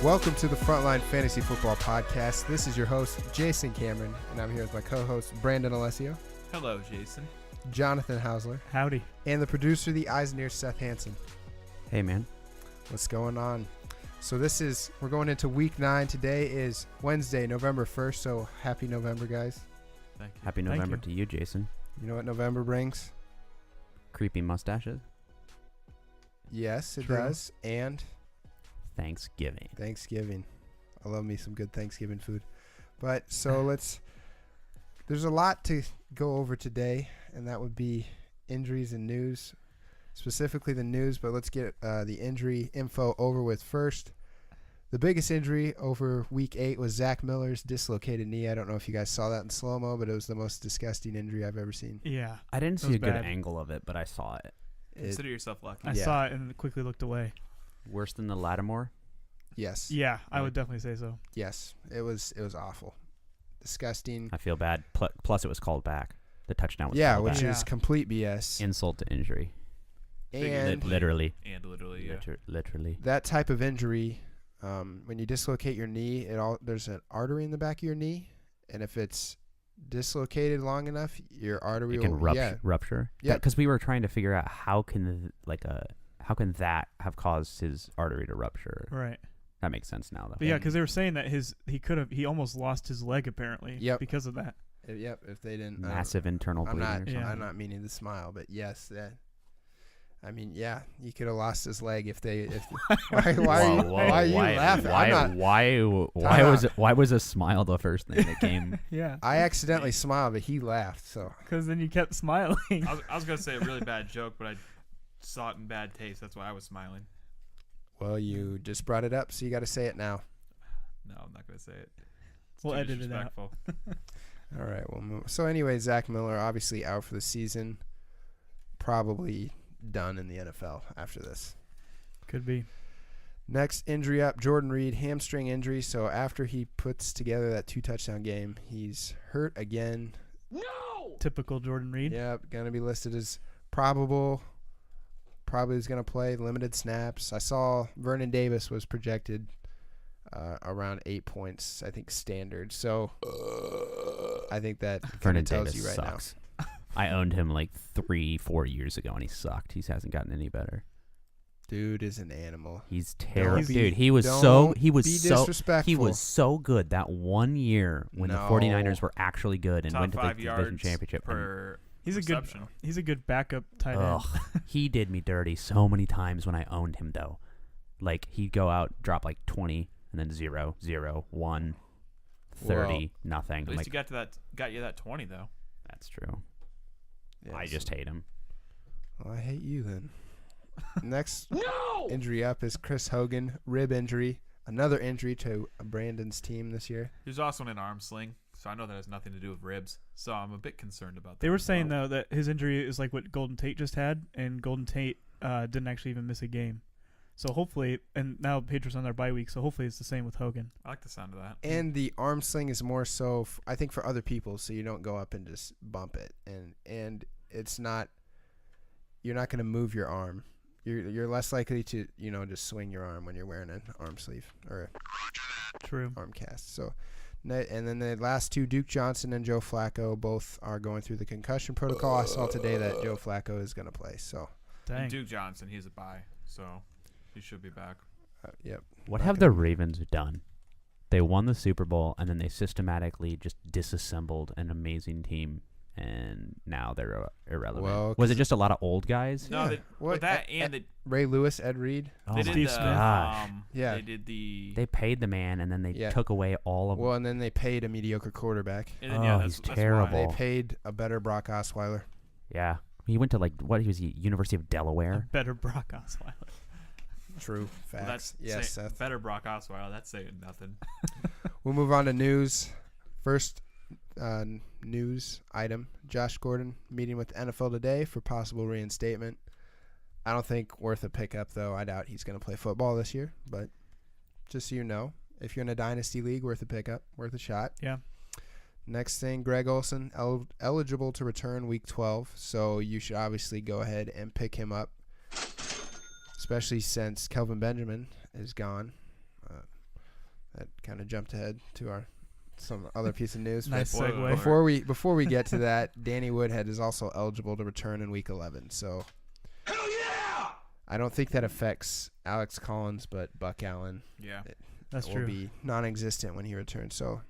Welcome to the Frontline Fantasy Football Podcast. This is your host, Jason Cameron, and I'm here with my co-host, Brandon Alessio. Hello, Jason. Jonathan Hausler. Howdy. And the producer, the Eisner, Seth Hansen. Hey, man. What's going on? So we're going into week 9. Today is Wednesday, November 1st, so happy November, guys. Thank you. Happy November to you, Jason. You know what November brings? Creepy mustaches. Yes, it True. does. And Thanksgiving. Thanksgiving. I love me some good Thanksgiving food. But so there's a lot to go over today, and that would be injuries and news, specifically the news, but let's get the injury info over with first. The biggest injury over week 8 was Zach Miller's dislocated knee. I don't know if you guys saw that in slow-mo, but it was the most disgusting injury I've ever seen. Yeah. I didn't see a good bad. angle of it, but I saw it. Consider yourself lucky. I saw it and quickly looked away. Worse than the Lattimore? Yes. Yeah, I would definitely say so. Yes. It was awful. Disgusting. I feel bad. Plus, it was called back. The touchdown was called which back. is complete BS. Insult to injury. And Literally. And literally, yeah. Literally. that type of injury, when you dislocate your knee, there's an artery in the back of your knee, and if it's dislocated long enough, your artery It can will rupture. Yeah. Because we were trying to figure out how can that have caused his artery to rupture. Right. That makes sense now, though. But yeah, because they were saying that he almost lost his leg apparently. Yep. Because of that. Yep. If they didn't Massive internal bleeding or something. I'm not meaning to smile, but yes, that. I mean, yeah, he could have lost his leg if they. Why are you laughing? Why was a smile the first thing that came? Yeah. I accidentally smiled, but he laughed. So. Because then you kept smiling. I was going to say a really bad joke, but I saw it in bad taste. That's why I was smiling. Well, you just brought it up, so you got to say it now. No, I'm not going to say it. We'll edit it out. All right, we'll move. So anyway, Zach Miller obviously out for the season. Probably done in the NFL after this. Could be. Next injury up, Jordan Reed, hamstring injury. So after he puts together that 2-touchdown game, he's hurt again. No! Typical Jordan Reed. Yep, going to be listed as probable. Probably is going to play limited snaps. I saw Vernon Davis was projected around 8 points, I think, standard. So I think that kind of tells you right sucks. Now. I owned him like 3-4 years ago, and he sucked. He hasn't gotten any better. Dude is an animal. He's terrible. Dude, he was so good that one year when the 49ers were actually good and Top went to the 5 yards division championship. He's a good backup tight end. He did me dirty so many times when I owned him, though. Like, he'd go out, drop like 20, and then 0, 0, 1, 30, nothing. At least got you that 20, though. That's true. Yeah, I just hate him. Well, I hate you then. Next injury up is Chris Hogan, rib injury. Another injury to Brandon's team this year. There's also an arm sling, so I know that has nothing to do with ribs. So I'm a bit concerned about that. They were saying, though, that his injury is like what Golden Tate just had, and Golden Tate didn't actually even miss a game. So hopefully, and now Patriots on their bye week, so hopefully it's the same with Hogan. I like the sound of that. And the arm sling is more so, I think, for other people, so you don't go up and just bump it. And it's not, you're not going to move your arm. You're less likely to, just swing your arm when you're wearing an arm sleeve or arm cast. So, and then the last two, Duke Johnson and Joe Flacco, both are going through the concussion protocol. I saw today that Joe Flacco is going to play. So, and Duke Johnson, he's a bye, so he should be back. Yep. What have the Ravens done? They won the Super Bowl, and then they systematically just disassembled an amazing team. And now they're irrelevant. Well, was it just a lot of old guys? No, Ray Lewis, Ed Reed. Oh, Steve Smith. Yeah, they did They paid the man, and then they took away all of. Well, and then they paid a mediocre quarterback. And then, he's terrible. They paid a better Brock Osweiler. Yeah, he went to He was University of Delaware. A better Brock Osweiler. True facts. Well, yes, Seth. Better Brock Osweiler. That's saying nothing. We'll move on to news. First news item: Josh Gordon meeting with the NFL today for possible reinstatement. I don't think worth a pickup, though. I doubt he's going to play football this year. But just so you know, if you're in a dynasty league, worth a pickup, worth a shot. Yeah. Next thing, Greg Olsen, eligible to return week 12. So you should obviously go ahead and pick him up, especially since Kelvin Benjamin is gone. that kind of jumped ahead to some other piece of news. Nice but segue. Before we get to that, Danny Woodhead is also eligible to return in Week 11. So, hell yeah! I don't think that affects Alex Collins, but Buck Allen. Yeah, That's will true. be non-existent when he returns. So,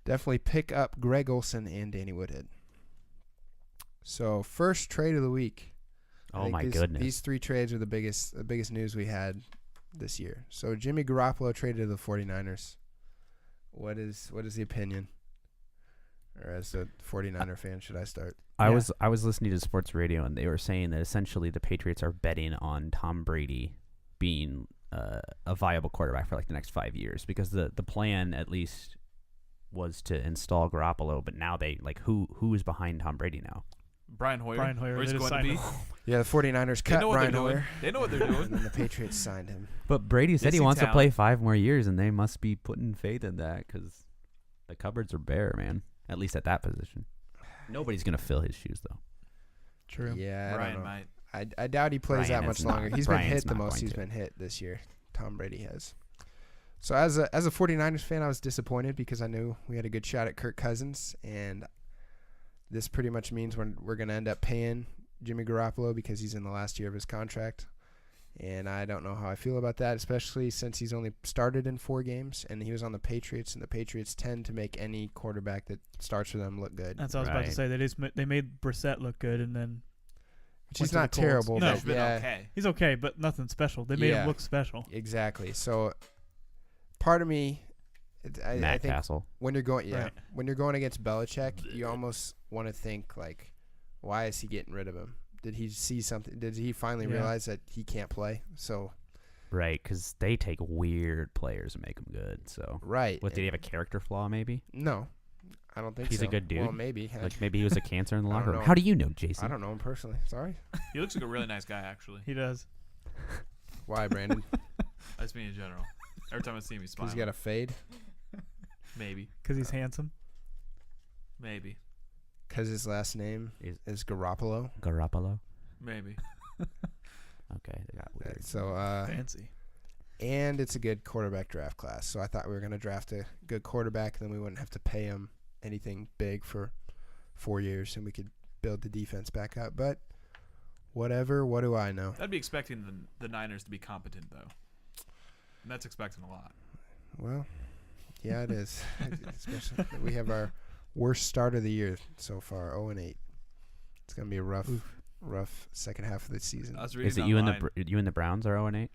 definitely pick up Greg Olsen and Danny Woodhead. So, first trade of the week. Oh my goodness. These 3 trades are the biggest news we had this year. So, Jimmy Garoppolo traded to the 49ers. What is the opinion? Or as a 49er fan, should I start? I was listening to sports radio, and they were saying that essentially the Patriots are betting on Tom Brady being a viable quarterback for like the next 5 years, because the plan at least was to install Garoppolo, but now they who is behind Tom Brady now? Brian Hoyer. Where he's they going just to be. signed him. Yeah, the 49ers cut Brian Hoyer. They know what they're doing. And then the Patriots signed him. But Brady said They he see wants to play talent. 5 more years, and they must be putting faith in that because the cupboards are bare, man. At least at that position. Nobody's gonna fill his shoes though. True. Yeah, I Brian don't know. might. I doubt he plays Brian that much is not. longer. He's been Brian's hit the not most going he's to. been hit this year. Tom Brady has. So as a 49ers fan, I was disappointed because I knew we had a good shot at Kirk Cousins, and this pretty much means we're going to end up paying Jimmy Garoppolo because he's in the last year of his contract. And I don't know how I feel about that, especially since he's only started in 4 games, and he was on the Patriots, and the Patriots tend to make any quarterback that starts for them look good. That's what I was about to say. They made Brissett look good, and then Which went is to the not Colts. terrible, No. but He's been yeah, okay. he's okay, but nothing special. They made Yeah. him look special. exactly. So part of me, I Matt think Castle. when you're going, Right. when you're going against Belichick, you almost want to think like, why is he getting rid of him? Did he see something? Did he finally Yeah. realize that he can't play? So Right, because they take weird players and make them good. So, right. what, did he have a character flaw? Maybe No, I don't think He's so. a good dude? Well, maybe. like maybe he was a cancer in the I don't locker room. know. How do you know, I Jason? don't know him personally. Sorry. He looks like a really nice guy, actually. He does. Why, Brandon? That's me in general. Every time I see him, he's Because smiling. he got a fade. Maybe. Because he's handsome. Maybe. Because his last name is Garoppolo. Garoppolo. Maybe. Okay, they got weird. So Fancy. and it's a good quarterback draft class. So I thought we were going to draft a good quarterback, and then we wouldn't have to pay him anything big for 4 years, and we could build the defense back up. But whatever, what do I know? I'd be expecting the Niners to be competent, though. And that's expecting a lot. Well, yeah, it is. Especially we have our worst start of the year so far, 0-8. It's going to be a rough second half of the season. I was reading Is it you and online. you and the Browns are 0-8?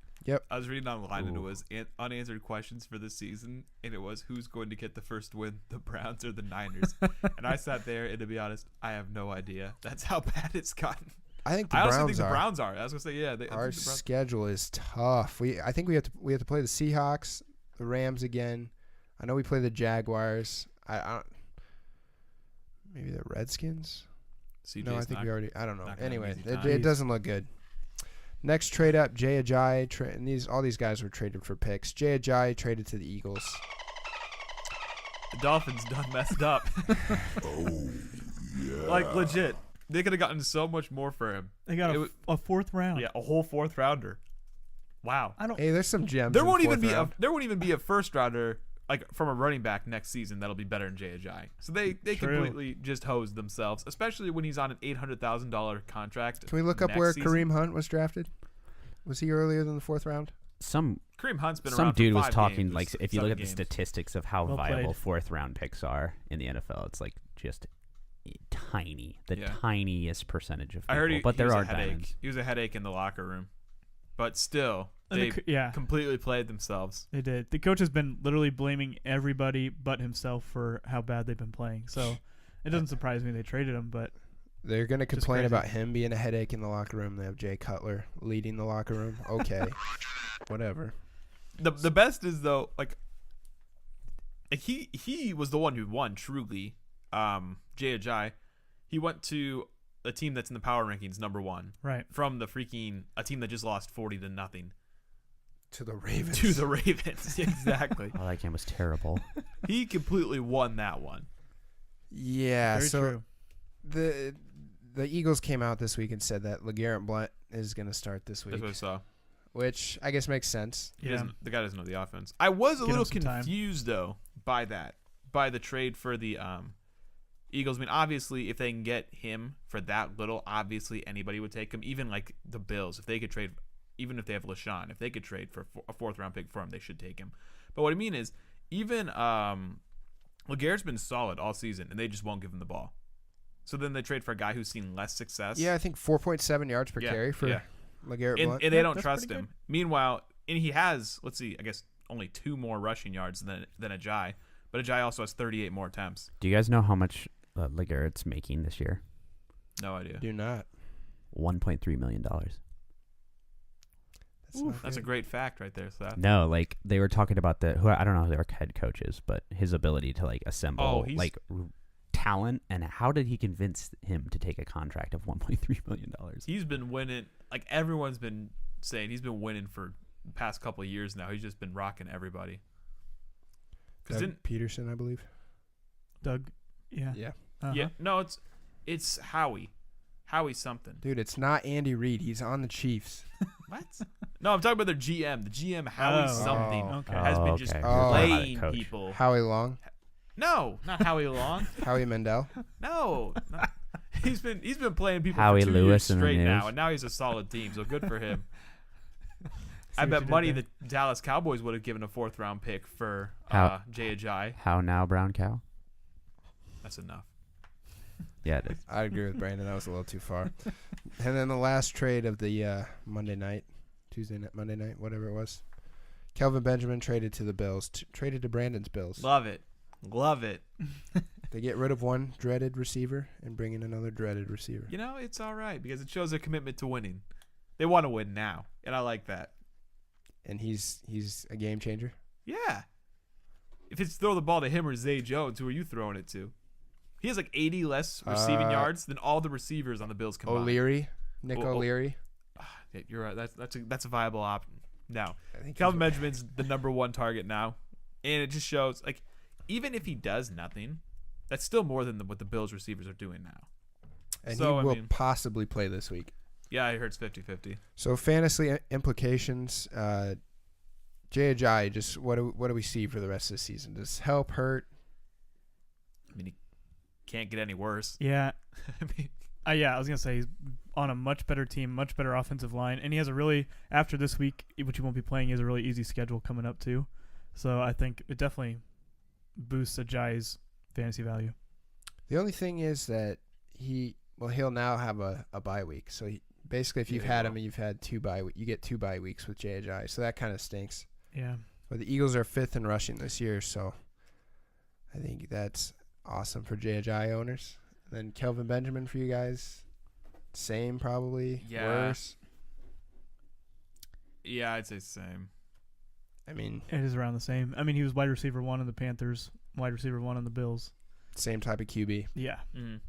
I was reading online, and it Ooh. was unanswered questions for this season, and it was who's going to get the first win, the Browns or the Niners. And I sat there, and to be honest, I have no idea. That's how bad it's gotten. I think the I honestly Browns think the are. Browns are. I was gonna say, yeah. I Our think the Browns- schedule is tough. I think we have to play the Seahawks, the Rams again. I know we play the Jaguars. I don't, maybe the Redskins. CJ's No, I think not- we already. I don't know. not gonna have an Anyway, easy it time. doesn't look good. Next trade up, Jay Ajayi. And all these guys were traded for picks. Jay Ajayi traded to the Eagles. The Dolphins done messed up. Like legit, they could have gotten so much more for him. They got It a fourth round. Yeah, a whole 4th rounder. Wow. I don't. Hey, there's some gems. There in won't the even fourth be round. there won't even be a first rounder like from a running back next season that'll be better than Jay Ajayi. So they True. completely just hosed themselves, especially when he's on an $800,000 contract. Can we look up next where season. Kareem Hunt was drafted? Was he earlier than the 4th round? Some Kareem Hunt's been some around dude for was 5 talking games, like if you look 7 at the games. statistics of how Well viable played. 4th round picks are in the NFL, it's like just tiny, the Yeah. tiniest percentage of people. I heard but he there was are a headache. diamonds. He was a headache in the locker room, but still, And they yeah, completely played themselves. they did. The coach has been literally blaming everybody but himself for how bad they've been playing. So it doesn't surprise me they traded him, but They're going to Just complain crazy. about him being a headache in the locker room. They have Jay Cutler leading the locker room. Okay. Whatever. The best is though, like he was the one who won truly. Jay Ajayi, he went to a team that's in the power rankings #1 right. from a team that just lost 40-0 To the Ravens. to the Ravens. Exactly. Oh, that game was terrible. He completely won that one. Yeah. Very so true. the Eagles came out this week and said that LeGarrette Blount is going to start this week. That's what I saw. which I guess makes sense. The guy doesn't know the offense. I was a Give him little some time. confused though by the trade for the Eagles. I mean, obviously, if they can get him for that little, obviously anybody would take him. Even like the Bills, if they could trade, even if they have LaShawn, if they could trade for a 4th round pick for him, they should take him. But what I mean is, even LeGarrett's been solid all season, and they just won't give him the ball. So then they trade for a guy who's seen less success. Yeah, I think 4.7 yards per carry for LeGarrette Blount. And they don't that's trust pretty him. Meanwhile, and he has, let's see, I guess only 2 more rushing yards than Ajayi. But Ajayi also has 38 more attempts. Do you guys know how much LeGarrette's making this year? No idea. Do not. $1.3 million. That's a great fact right there, Seth. No, like they were talking about I don't know who their head coach is, but his ability to like assemble talent, and how did he convince him to take a contract of $1.3 million? He's been winning. Like everyone's been saying, he's been winning for the past couple of years now. He's just been rocking everybody. Doug Peterson, I believe. Doug. Yeah. Yeah. Uh-huh. Yeah. No, it's Howie. Howie something. Dude, it's not Andy Reid. He's on the Chiefs. What? No, I'm talking about their GM. The GM Howie something Okay. has been just Oh. playing people. Howie Long. No, not Howie Long. Howie Mandel. No, he's been playing people Howie for 2 Lewis years in the straight now, news. and now he's a solid team. So good for him. I what bet you did money there. the Dallas Cowboys would have given a 4th round pick for Jay Ajayi. How now, brown cow? That's enough. Yeah, it is. I agree with Brandon. That was a little too far. And then the last trade of the Monday night, Monday night, whatever it was. Kelvin Benjamin traded to the Bills. Traded to Brandon's Bills. Love it. They get rid of one dreaded receiver and bring in another dreaded receiver. You know, it's all right because it shows their commitment to winning. They want to win now, and I like that. And he's a game changer. Yeah. If it's throw the ball to him or Zay Jones, who are you throwing it to? He has like 80 less receiving yards than all the receivers on the Bills combined. Nick O'Leary. Yeah, you're right. That's a viable option. Now, I think Calvin Benjamin's the number 1 target now, and it just shows like even if he does nothing, that's still more than what the Bills receivers are doing now. And So, he will possibly play this week. Yeah, I heard it's 50-50. So fantasy implications. Jay Ajayi, just what do we see for the rest of the season? Does help, hurt? I mean, he can't get any worse. Yeah. I mean, I was going to say he's on a much better team, much better offensive line. And he has a really, after this week, which he won't be playing, he has a really easy schedule coming up too. So I think it definitely boosts Ajayi's fantasy value. The only thing is that he'll now have a bye week. So basically, if you've had him and you've had 2 bye weeks, you get 2 bye weeks with Jay Ajayi. So that kind of stinks. Yeah. But the Eagles are 5th in rushing this year, so I think that's awesome for Jay Ajayi owners. And then Kelvin Benjamin for you guys, same probably, worse. yeah, I'd say same. I mean, It is around the same. I mean, he was wide receiver 1 on the Panthers, wide receiver 1 on the Bills. same type of QB. Yeah. Mm.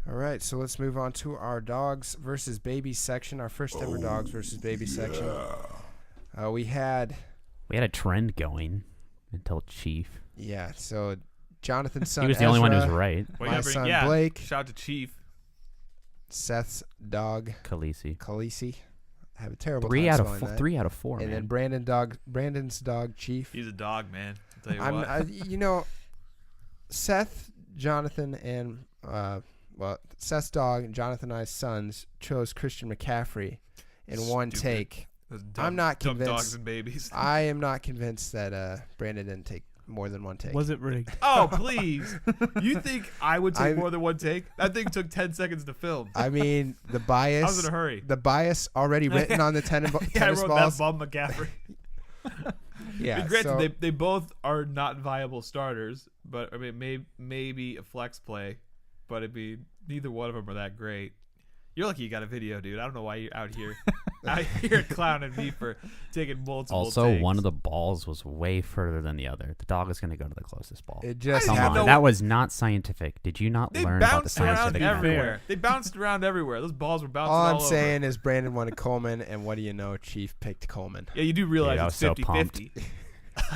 All right, so let's move on to our dogs versus babies section, our first ever dogs versus babies section. We had We had a trend going until Chief. so Jonathan's son He was the only one who was Ezra, right. Well, my son Blake, Shout out to Chief. Seth's dog Khaleesi. Khaleesi. I have a terrible 3 time out of spelling 4. that. 3 out of 4. And man. then Brandon's dog Chief. He's a dog, man. I'll tell you what. Seth, Jonathan, and Seth's dog and Jonathan and I's sons chose Christian McCaffrey in one Stupid. take. Those I'm not dumb convinced. dogs and babies. I am not convinced that Brandon didn't take more than one take. Was it rigged? Oh, please. You think I would take I'm- more than one take? That thing took 10 seconds to film. I mean, the I was bias. in a hurry. The bias already written on the Yeah, I tennis wrote balls. that Bob McCaffrey. Yeah, And granted, so they both are not viable starters, but I mean, maybe a flex play, but it'd be neither one of them are that great. You're lucky you got a video, dude. I don't know why you're out here clowning me for taking multiple Also, takes. one of the balls was way further than the other. The dog is going to go to the closest ball. it just I Come didn't on, know- that was not scientific. Did you not They learn about the bounced around scientific everywhere. method? They bounced around everywhere. Those balls were bouncing all I'm over. saying is Brandon wanted Coleman, and what do you know? Chief picked Coleman. Yeah, you do realize Dude, I it's was so pumped. 50-50.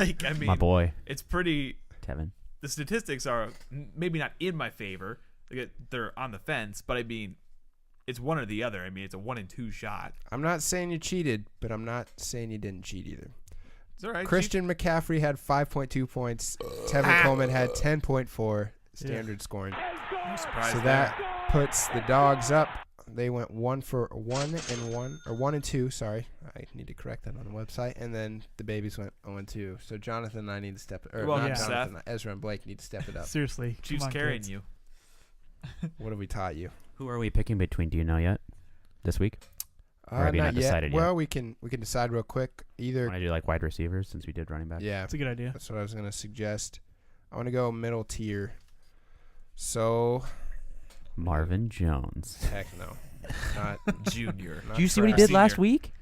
Like, I mean, My boy, it's pretty. Tevin. The statistics are maybe not in my favor. Like, they're on the fence, but I mean, it's one or the other. I mean, it's a 1 and 2 shot. I'm not saying you cheated, but I'm not saying you didn't cheat either. It's all right. Christian McCaffrey had 5.2 points. Tevin Coleman had 10.4 standard scoring. I'm surprised So that puts the Dogs up. They went 1 for 1 and 1, or 1 and 2. Sorry, I need to correct that on the website. And then the Babies went 0 and 2. So Jonathan and I need to step it. Or Well, not yeah. Jonathan, Ezra and Blake need to step it up. Seriously. Chiefs come on, carrying kids. you. What have we taught you? Who are we picking between? Do you know yet? This week? Or have you not yet. decided yet? Well, we can decide real quick. Either. Want to do like wide receivers since we did running back? Yeah, That's a good idea. that's what I was gonna suggest. I want to go middle tier. So Marvin Jones. heck no, not Junior. not Did you see what he trash. did last Senior. week?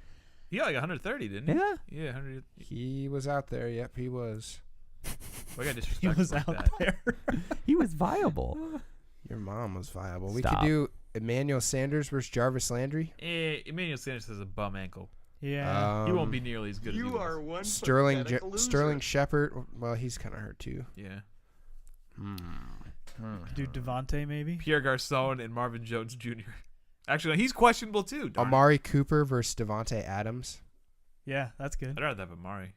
He got like 130, didn't he? Yeah. Yeah, 100. He was out there. Yep, he was. Why got He disrespectful was like out that? there. He was viable. Your mom was viable. We Stop. could do Emmanuel Sanders versus Jarvis Landry. Emmanuel Sanders has a bum ankle. Yeah. He won't be nearly as good as he was. one Sterling Shepard. Well, he's kind of hurt too. Yeah. Do Devontae maybe? Pierre Garcon and Marvin Jones Jr. Actually, no, he's questionable too. darn it. Amari Cooper versus Devontae Adams. Yeah, that's good. I'd rather have Amari.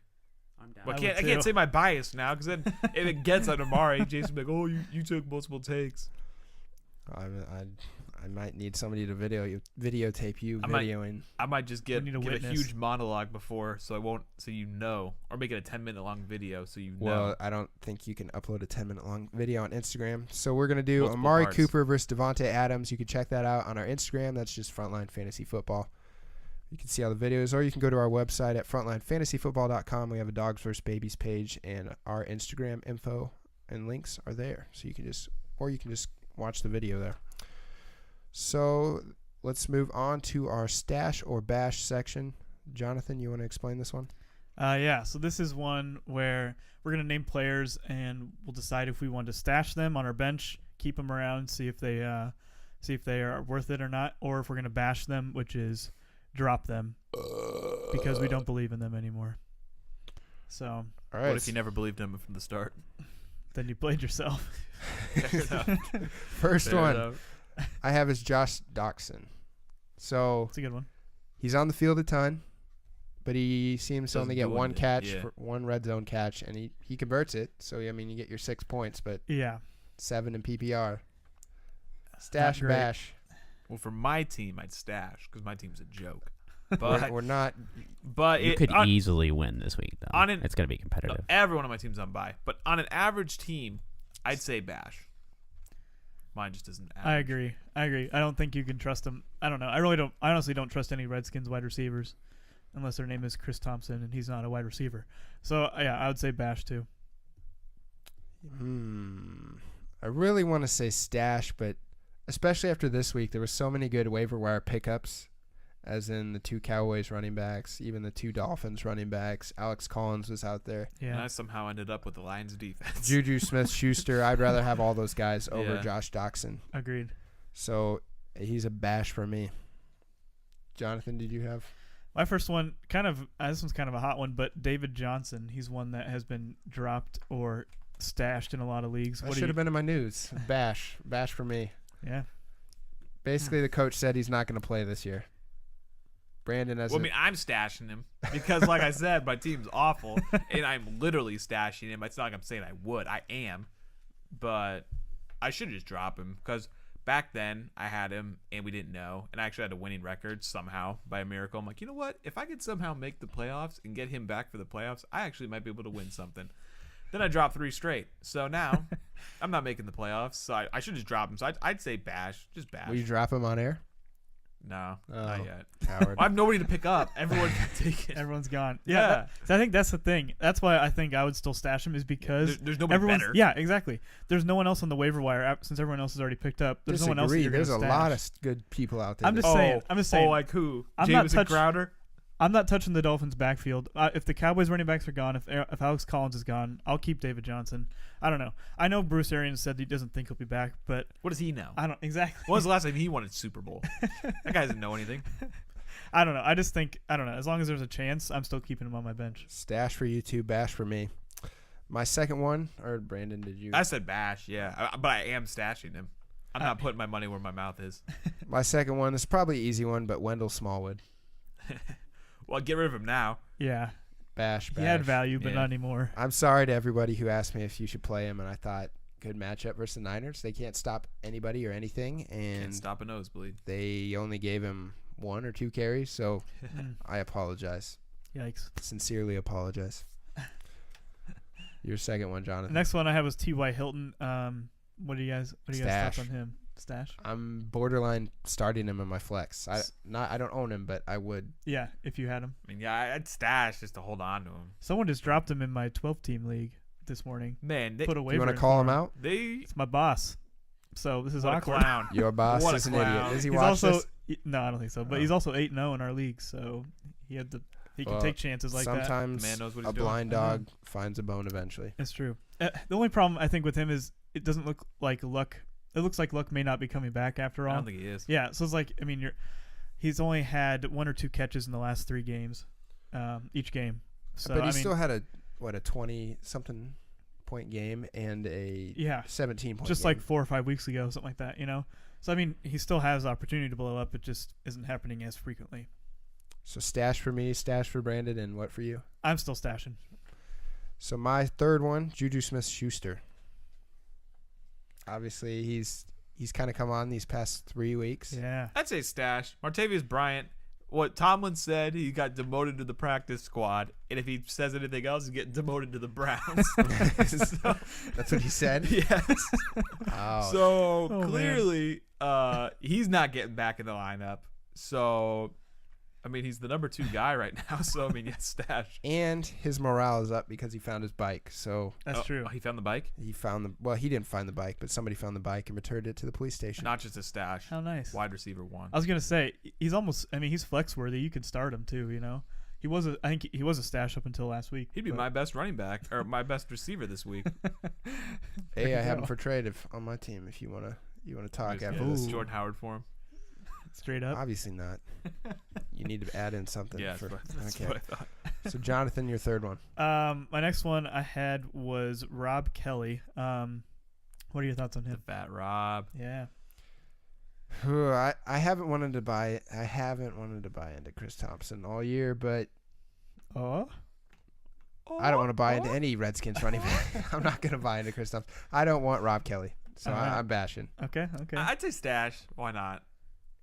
I'm down. But I I would can't too. say my bias now because then if it gets on Amari, Jason will be like, oh, you took multiple takes. I might need somebody to videotape you I might- videoing. I might just give need a a witness. huge monologue before so you know. Or make it a 10-minute long video so you know. Well, I don't think you can upload a 10-minute long video on Instagram. So we're going to do Multiple Amari parts. Cooper versus Devontae Adams. You can check that out on our Instagram. That's just Frontline Fantasy Football. You can see all the videos, or you can go to our website at frontlinefantasyfootball.com. We have a Dogs vs. Babies page, and our Instagram info and links are there. So you can just watch the video there. So let's move on to our stash or bash section. Jonathan, you want to explain this one? Yeah, so this is one where we're going to name players and we'll decide if we want to stash them on our bench, keep them around, see if they are worth it or not, or if we're going to bash them, which is drop them because we don't believe in them anymore. So All right. What if you never believed him from the start? then you played yourself. Fair enough. First Fair one enough. I have is Josh Doxson. So It's a good one. he's on the field a ton, but he seems to Doesn't only get do one anything, catch, yeah. for one red zone catch, and he converts it. So, I mean, you get your 6 points, but Yeah. 7 in PPR. Stash great. bash. Well, for my team, I'd stash because my team's a joke. We're, But we're not. You could easily win this week, though. on an- It's going to be competitive. every one of my team's on bye. But on an average team, I'd say bash. Mine just isn't average. I agree. I don't think you can trust them. I don't know. I honestly don't trust any Redskins wide receivers unless their name is Chris Thompson and he's not a wide receiver. So, yeah, I would say bash too. I really want to say stash, but especially after this week, there were so many good waiver wire pickups, as in the 2 Cowboys running backs, even the 2 Dolphins running backs. Alex Collins was out there. And Yeah. I somehow ended up with the Lions defense. Juju Smith-Schuster. I'd rather have all those guys over Yeah. Josh Doxson. Agreed. So he's a bash for me. Jonathan, did you have? My first one, this one's kind of a hot one, but David Johnson. He's one that has been dropped or stashed in a lot of leagues. That should have been in my news. Bash for me. Yeah. Basically, the coach said he's not going to play this year. Brandon, Well, I mean, I'm stashing him because, like I said, my team's awful, and I'm literally stashing him. It's not like I'm saying I would. I am, but I should just drop him because back then I had him and we didn't know, and I actually had a winning record somehow by a miracle. I'm like, you know what? If I could somehow make the playoffs and get him back for the playoffs, I actually might be able to win something. Then I dropped 3 straight, so now I'm not making the playoffs. So I should just drop him. So I'd say bash, just bash. Will you drop him on air? No, Oh. not yet. Coward. I have nobody to pick up. Everyone can take it. Everyone's gone. Yeah. Yeah. So I think that's the thing. That's why I think I would still stash him is because There's nobody everyone's better. Yeah, exactly. There's no one else on the waiver wire since everyone else is already picked up. There's no one else that Disagree. you're There's a gonna lot of stash. good people out there. I'm that- just saying. I'm just saying. Oh, like who? I'm not Jameson Crowder? I'm not touching the Dolphins' backfield. If the Cowboys' running backs are gone, if Alex Collins is gone, I'll keep David Johnson. I don't know. I know Bruce Arians said he doesn't think he'll be back, but What does he know? I don't exactly. When was the last time he won a Super Bowl? That guy doesn't know anything. I don't know. I just think I don't know. As long as there's a chance, I'm still keeping him on my bench. Stash for you two, bash for me. My second one, or Brandon, did you? I said bash, yeah, but I am stashing him. I'm not putting my money where my mouth is. My second one is probably an easy one, but Wendell Smallwood. Well, get rid of him now. Yeah. Bash. He had value, but Yeah. not anymore. I'm sorry to everybody who asked me if you should play him, and I thought good matchup versus the Niners. They can't stop anybody or anything, and Can't stop a nosebleed. they only gave him 1 or 2 carries, so I apologize. Yikes. Sincerely apologize. Your second one, The Jonathan. next one I have was T.Y. Hilton. What do you guys Stash. thoughts on him? Stash? I'm borderline starting him in my flex. I don't own him, but I would. Yeah, if you had him. I mean, yeah, I'd stash just to hold on to him. Someone just dropped him in my 12-team league this morning. Man, they, Put a You waiver want to in call for him out? they It's my boss. So this is what a awkward. clown. Your boss What a is an clown. idiot. Does he He's watch also this? no, I don't think so. But Oh. he's also 8-0 in our league, so he can Well, take chances like that. Sometimes The man knows what a he's doing. blind I know. dog finds a bone eventually. It's true. The only problem I think with him is it doesn't look like Luck. It looks like Luck may not be coming back after I all. don't think he is. Yeah, so it's like he's only had 1 or 2 catches in the last 3 games, each game. So But he still had a 20-something point game and a yeah, 17-point just game. like 4 or 5 weeks ago, something like that. So he still has the opportunity to blow up. It just isn't happening as frequently. So stash for me, stash for Brandon, and what for you? I'm still stashing. So my third one, Juju Smith-Schuster. Obviously, he's kind of come on these past 3 weeks. Yeah. I'd say stash. Martavius Bryant, what Tomlin said, he got demoted to the practice squad. And if he says anything else, he's getting demoted to the Browns. So, That's what he said? yes. Oh. So man. clearly, he's not getting back in the lineup. So, I mean, he's the number 2 guy right now. So, I mean, yes, stash. And his morale is up because he found his bike. So That's true. Oh, he found the bike? he didn't find the bike, but somebody found the bike and returned it to the police station. Not just a stash. How nice. Wide receiver 1. I was gonna say he's almost. He's flex worthy. You can start him too. I think he was a stash up until last week. He'd be but- my best running back or my best receiver this week. Hey, There I you have go. him for trade on my team if you wanna talk Just after get this. Ooh. Jordan Howard for him. Straight up. Obviously not. You need to add in something. Yeah, for, that's okay. what I thought. So Jonathan, your third one. My next one I had was Rob Kelly. What are your thoughts on The him? fat Rob. Yeah. I haven't wanted to buy. I haven't wanted to buy into Chris Thompson all year, but Oh. I don't want to buy into any Redskins running back. I'm not going to buy into Chris Thompson. I don't want Rob Kelly, so All right. I'm bashing. Okay. I'd say stash. Why not?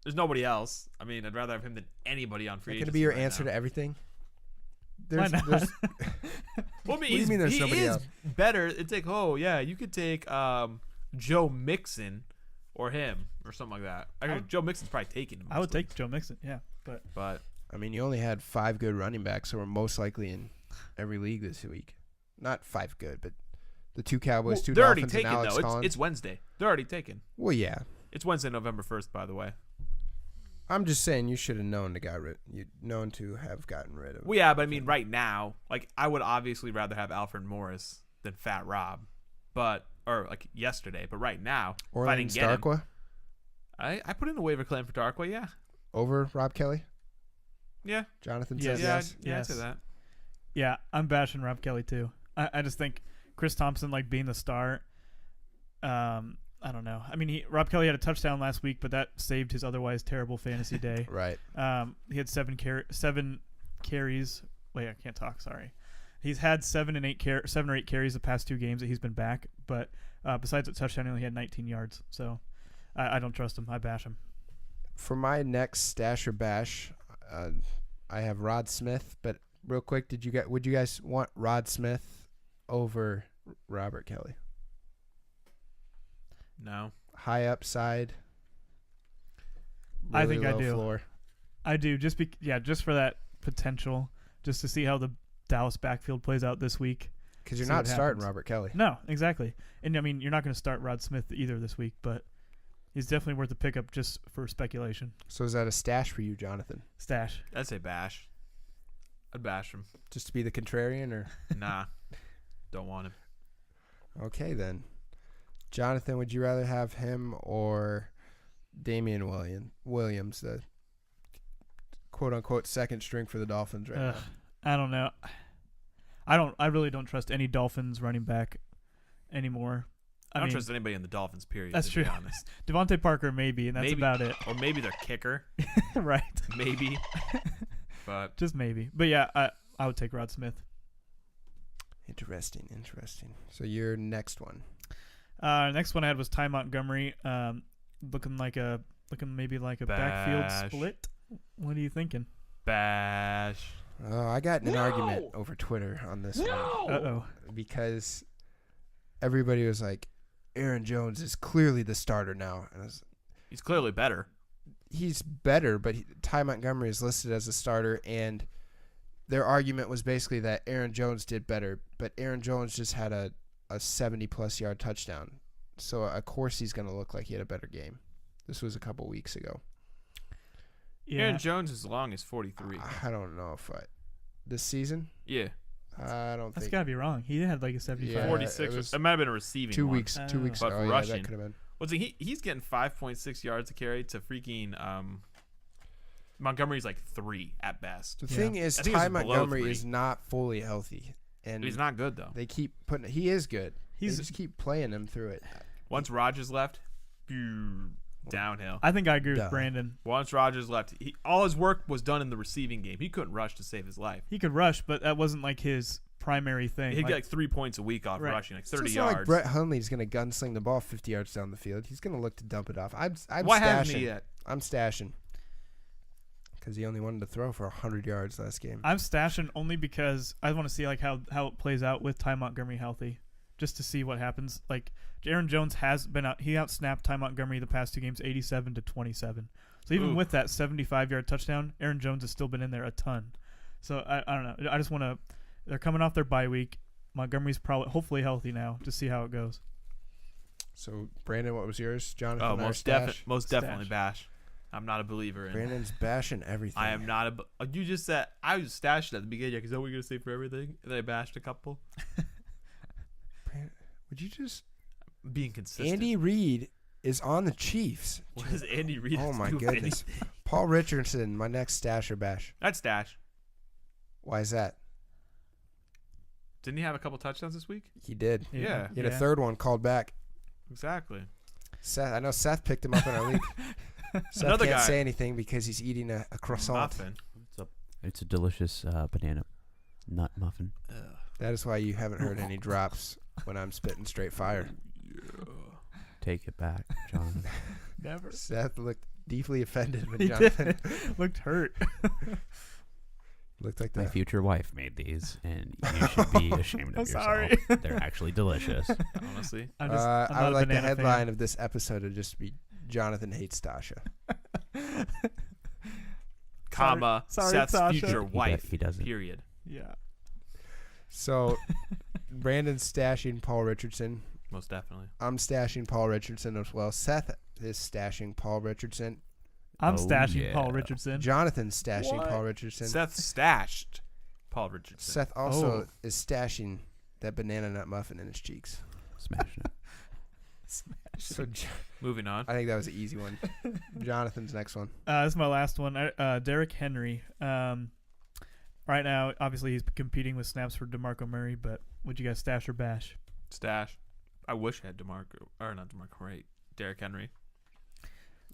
There's nobody else. I mean, I'd rather have him than anybody on free Is that going to agency be your right answer now. to everything? Why not? Well, I mean, What do you mean there's he nobody is else? better. It's like, oh yeah, you could take Joe Mixon or him or something like that. Joe Mixon's probably taking him. I would take Joe Mixon. Yeah, but I mean, you only had 5 good running backs, so we're most likely in every league this week. Not 5 good, but the 2 Cowboys, 2 they're already Dolphins, and taken Alex though. Collins. It's Wednesday. They're already taken. Well, yeah. It's Wednesday, November 1st, by the way. I'm just saying you should have known to have gotten rid of. Well, yeah, but I mean, right now, like I would obviously rather have Alfred Morris than Fat Rob, or like yesterday. But right now, if I Orleans didn't get him, Darkwa I put in a waiver claim for Darkwa. Yeah, over Rob Kelly. yeah, Jonathan Yes. says yeah, yes. yeah. I'd say that. yeah. I'm bashing Rob Kelly too. I just think Chris Thompson being the star. I don't know. I mean, Rob Kelly had a touchdown last week, but that saved his otherwise terrible fantasy day. Right. He had 7 carries. Wait, I can't talk. Sorry. He's had 7 or 8 carries the past 2 games that he's been back. But besides the touchdown, he only had 19 yards. So I don't trust him. I bash him. For my next stash or bash, I have Rod Smith. But real quick, would you guys want Rod Smith over Robert Kelly? No, High upside. I really think I low do. Floor. I do just for that potential, just to see how the Dallas backfield plays out this week. Because you're See not what starting happens. Robert Kelly. No, exactly. And I mean, you're not going to start Rod Smith either this week, but he's definitely worth a pickup just for speculation. So is that a stash for you, Jonathan? Stash. I'd say bash. I'd bash him. Just to be the contrarian, or Nah, don't want him. okay then. Jonathan, would you rather have him or Damian Williams, the quote unquote second string for the Dolphins right now? I don't know. I really don't trust any Dolphins running back anymore. I don't mean, trust anybody in the Dolphins, period. that's to true. Be honest. Devontae Parker maybe, and that's Maybe. about it. Or maybe their kicker. Right. Maybe. But Just maybe. But yeah, I would take Rod Smith. Interesting. So your next one. Next one I had was Ty Montgomery. Looking maybe like a backfield Bash. split. What are you thinking? bash. Oh, I got in an argument over Twitter on this one Uh-oh. because everybody was like, Aaron Jones is clearly the starter now. And He's clearly better. he's better, but Ty Montgomery is listed as a starter, and their argument was basically that Aaron Jones did better, but Aaron Jones just had a 70-plus yard touchdown. So, of course, he's going to look like he had a better game. This was a couple weeks ago. Yeah. Aaron Jones is long as 43. I don't know if this season, Yeah. I don't That's think. got to be wrong. He had like a 75. Yeah, 46. it was It might have been a receiving 2 one. weeks. 2 weeks But ago. Yeah, rushing. that could have been. Well, see, he's getting 5.6 yards to carry to freaking Montgomery's like 3 at best. The Yeah. thing is, I think Ty it's below Montgomery 3. is not fully healthy, and He's not good though. they keep putting. He is good. They He's. just keep playing him through it. Once Rodgers left, downhill. I think I agree Duh. with Brandon. Once Rodgers left, all his work was done in the receiving game. He couldn't rush to save his life. He could rush, but that wasn't like his primary thing. He'd get like 3 points a week off Right. rushing, like It's 30 just not like yards. Brett Hundley's going to gunsling the ball 50 yards down the field. He's going to look to dump it off. I'm Why stashing. hasn't he yet? I'm stashing because he only wanted to throw for 100 yards last game. I'm stashing only because I want to see like how it plays out with Ty Montgomery healthy, just to see what happens. Like Aaron Jones has been out. He outsnapped Ty Montgomery the past 2 games, 87-27. So even Ooh. with that 75-yard touchdown, Aaron Jones has still been in there a ton. So I don't know. I just want to. They're coming off their bye week. Montgomery's hopefully healthy now. Just see how it goes. So, Brandon, what was yours? Jonathan, Oh, our most stash? definitely Stash. bash. I'm not a believer in. Brandon's bashing everything. I am not a. You just said I was stashed at the beginning. Is that what we're gonna say for everything? And then I bashed a couple. Would you just? Being consistent. Andy Reid is on the Chiefs. What does Andy Reid? Oh have to my do with goodness. anything? Paul Richardson, my next stash or bash. That's stash. Why is that? Didn't he have a couple touchdowns this week? He did. Yeah. He had a third one called back. Exactly. Seth, I know Seth picked him up in our league. Seth Another can't guy. say anything because he's eating a croissant. Muffin. It's a delicious banana nut muffin. Ugh. That is why you haven't heard any drops when I'm spitting straight fire. Take it back, Jonathan. Never. Seth looked deeply offended when He Jonathan did. Looked hurt. looked like My that. future wife made these, and you should be ashamed of I'm yourself. sorry. They're actually delicious. Honestly. I'm just, I'm I not would a like the banana headline fan. of this episode to just be Jonathan hates Tasha. Comma. Sorry, Seth's Tasha. future wife. He doesn't. Period. Yeah. So Brandon's stashing Paul Richardson. Most definitely. I'm stashing Paul Richardson as well. Seth is stashing Paul Richardson. I'm Oh, stashing yeah. Paul Richardson. Jonathan's stashing What? Paul Richardson. Seth stashed Paul Richardson. Seth also is stashing that banana nut muffin in his cheeks. Smashing it. So Moving on. I think that was an easy one. Jonathan's next one. This is my last one. Derrick Henry. Right now, obviously, he's competing with snaps for DeMarco Murray, but would you guys stash or bash? Stash. I wish I had Derrick Henry.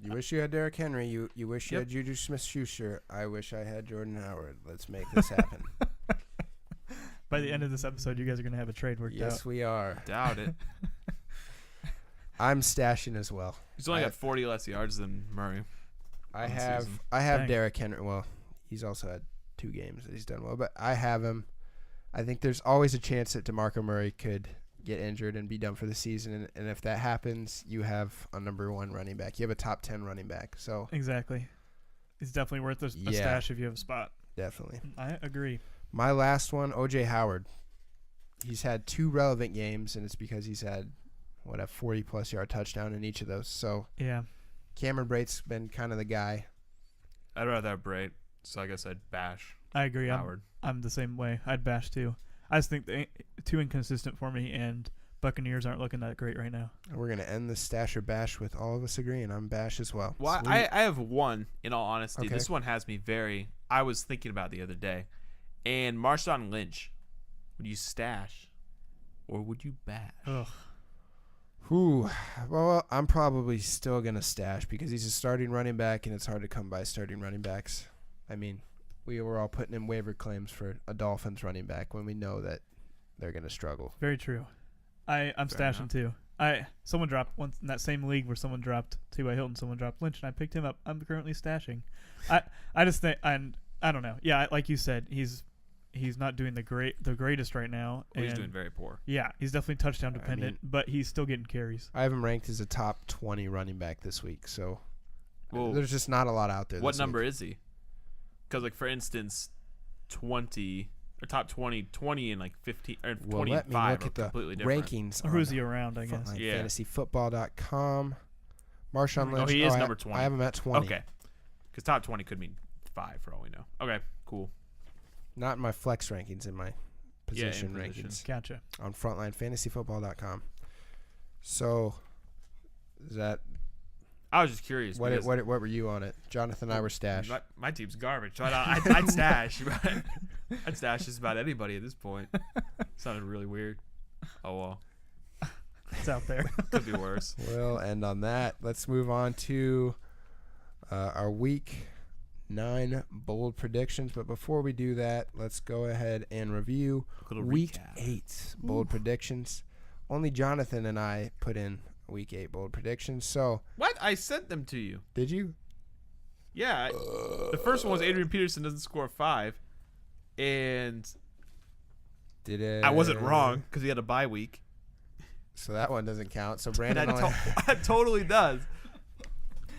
You wish you had Derrick Henry. You wish you Yep. had Juju Smith-Schuster. I wish I had Jordan Howard. Let's make this happen. By the end of this episode, you guys are going to have a trade worked Yes, out. we are. Doubt it. I'm stashing as well. He's only I- got 40 less yards than Murray. I On the have season. Dang. Derrick Henry. Well, he's also had 2 games that he's done well, but I have him. I think there's always a chance that DeMarco Murray could get injured and be done for the season, and if that happens, you have a number 1 running back. You have a top 10 running back, so Exactly. It's definitely worth a Yeah. stash if you have a spot. definitely. I agree. My last one, O.J. Howard. He's had 2 relevant games, and it's because he's had a 40-plus yard touchdown in each of those. So Yeah. Cameron Brate's been kind of the guy. I'd rather have Brait, so I guess I'd bash I agree. Howard. I'm the same way. I'd bash too. I just think they too inconsistent for me, and Buccaneers aren't looking that great right now. And we're going to end this stash or bash with all of us agreeing. I'm bash as well. Well, Sweet. I have one, in all honesty. Okay. This one has me I was thinking about it the other day. And Marshawn Lynch, would you stash or would you bash? Ugh. Well, I'm probably still going to stash because he's a starting running back, and it's hard to come by starting running backs. I mean, we were all putting in waiver claims for a Dolphins running back when we know that they're going to struggle. Very true. I'm Fair stashing too. Someone dropped once in that same league where someone dropped T.Y. Hilton, someone dropped Lynch, and I picked him up. I'm currently stashing. I just think, and I don't know. Yeah, like you said, he's not doing the greatest right now. Well, he's doing very poor. Yeah, he's definitely touchdown dependent, but he's still getting carries. I have him ranked as a top 20 running back this week, so Well, there's just not a lot out there. what this number week. is he? Because, like, for instance, 20 or top 20 and like 15 or 20 Well, let and me 5 look are at the completely different. rankings. Or on who's he around, I guess. Yeah. FrontlineFantasyFootball.com. Marshawn Oh, Lynch. he is I- number 20. I have him at 20. Okay. Because top 20 could mean 5 for all we know. Okay, cool. Not in my flex rankings, in my position in rankings positions. Gotcha. on FrontlineFantasyFootball.com. So, is that I was just curious. what because were you on it? Jonathan and I were stashed. my team's garbage. So I'd stash. I'd stash just about anybody at this point. Sounded really weird. Oh, well. It's out there. Could be worse. We'll end on that. Let's move on to our week 9 bold predictions. But before we do that, let's go ahead and review A little week recap. 8 bold predictions. Only Jonathan and I put in week 8 bold predictions. So, What? I sent them to you. did you? Yeah. The first one was Adrian Peterson doesn't score 5. And Did it? I wasn't wrong because he had a bye week. So that one doesn't count. So And Brandon only, that totally does.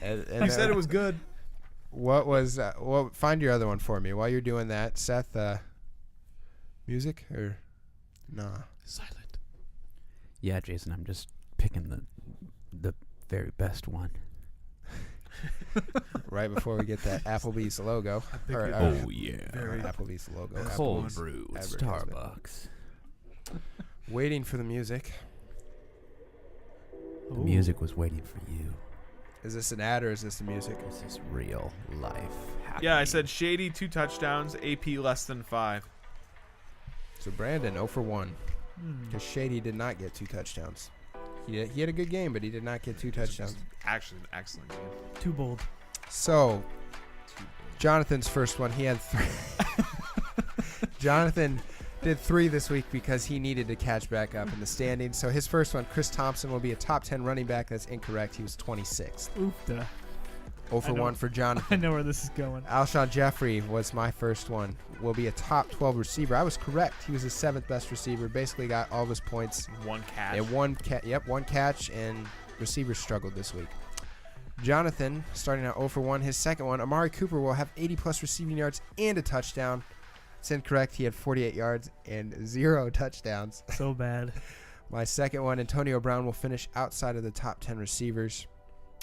and You said it was good. What was? Well, find your other one for me while you're doing that, Seth. Music or nah? Silent. Yeah, Jason, I'm just picking the very best one. Right before we get that Applebee's logo. Or, yeah. Applebee's logo. Cold Applebee's brew, advertisement. Starbucks. Waiting for the music. The music was waiting for you. Is this an ad or is this the music? This is real life. Yeah, I happening. said Shady 2 touchdowns, AP less than 5. So Brandon 0 for 1 because Shady did not get 2 touchdowns. He had a good game, but he did not get 2 touchdowns. Actually, an excellent game. Too bold. So Jonathan's first one, he had 3. Jonathan did 3 this week because he needed to catch back up in the standings. So his first one, Chris Thompson, will be a top 10 running back. That's incorrect. He was 26th. Oofda. 0 for I know. 1 for I Jonathan. know where this is going. Alshon Jeffrey was my first one. Will be a top 12 receiver. I was correct. He was the 7th best receiver. Basically got all of his points. One catch. And one catch, and receivers struggled this week. Jonathan, starting out 0 for 1. His second one, Amari Cooper, will have 80-plus receiving yards and a touchdown. It's incorrect. He had 48 yards and 0 touchdowns. So bad. My second one, Antonio Brown, will finish outside of the top 10 receivers.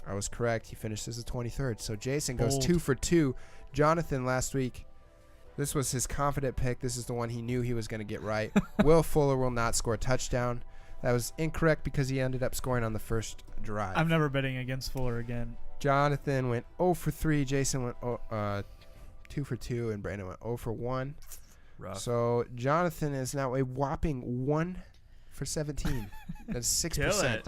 I was correct. He finished as the 23rd. So Jason goes Bold. 2 for 2. Jonathan last week, this was his confident pick. This is the one he knew he was going to get right. Will Fuller will not score a touchdown. That was incorrect because he ended up scoring on the first drive. I'm never betting against Fuller again. Jonathan went 0 for 3. Jason went 2 for 2. And Brandon went 0 for 1. Rough. So Jonathan is now a whopping 1 for 17. That's 6%.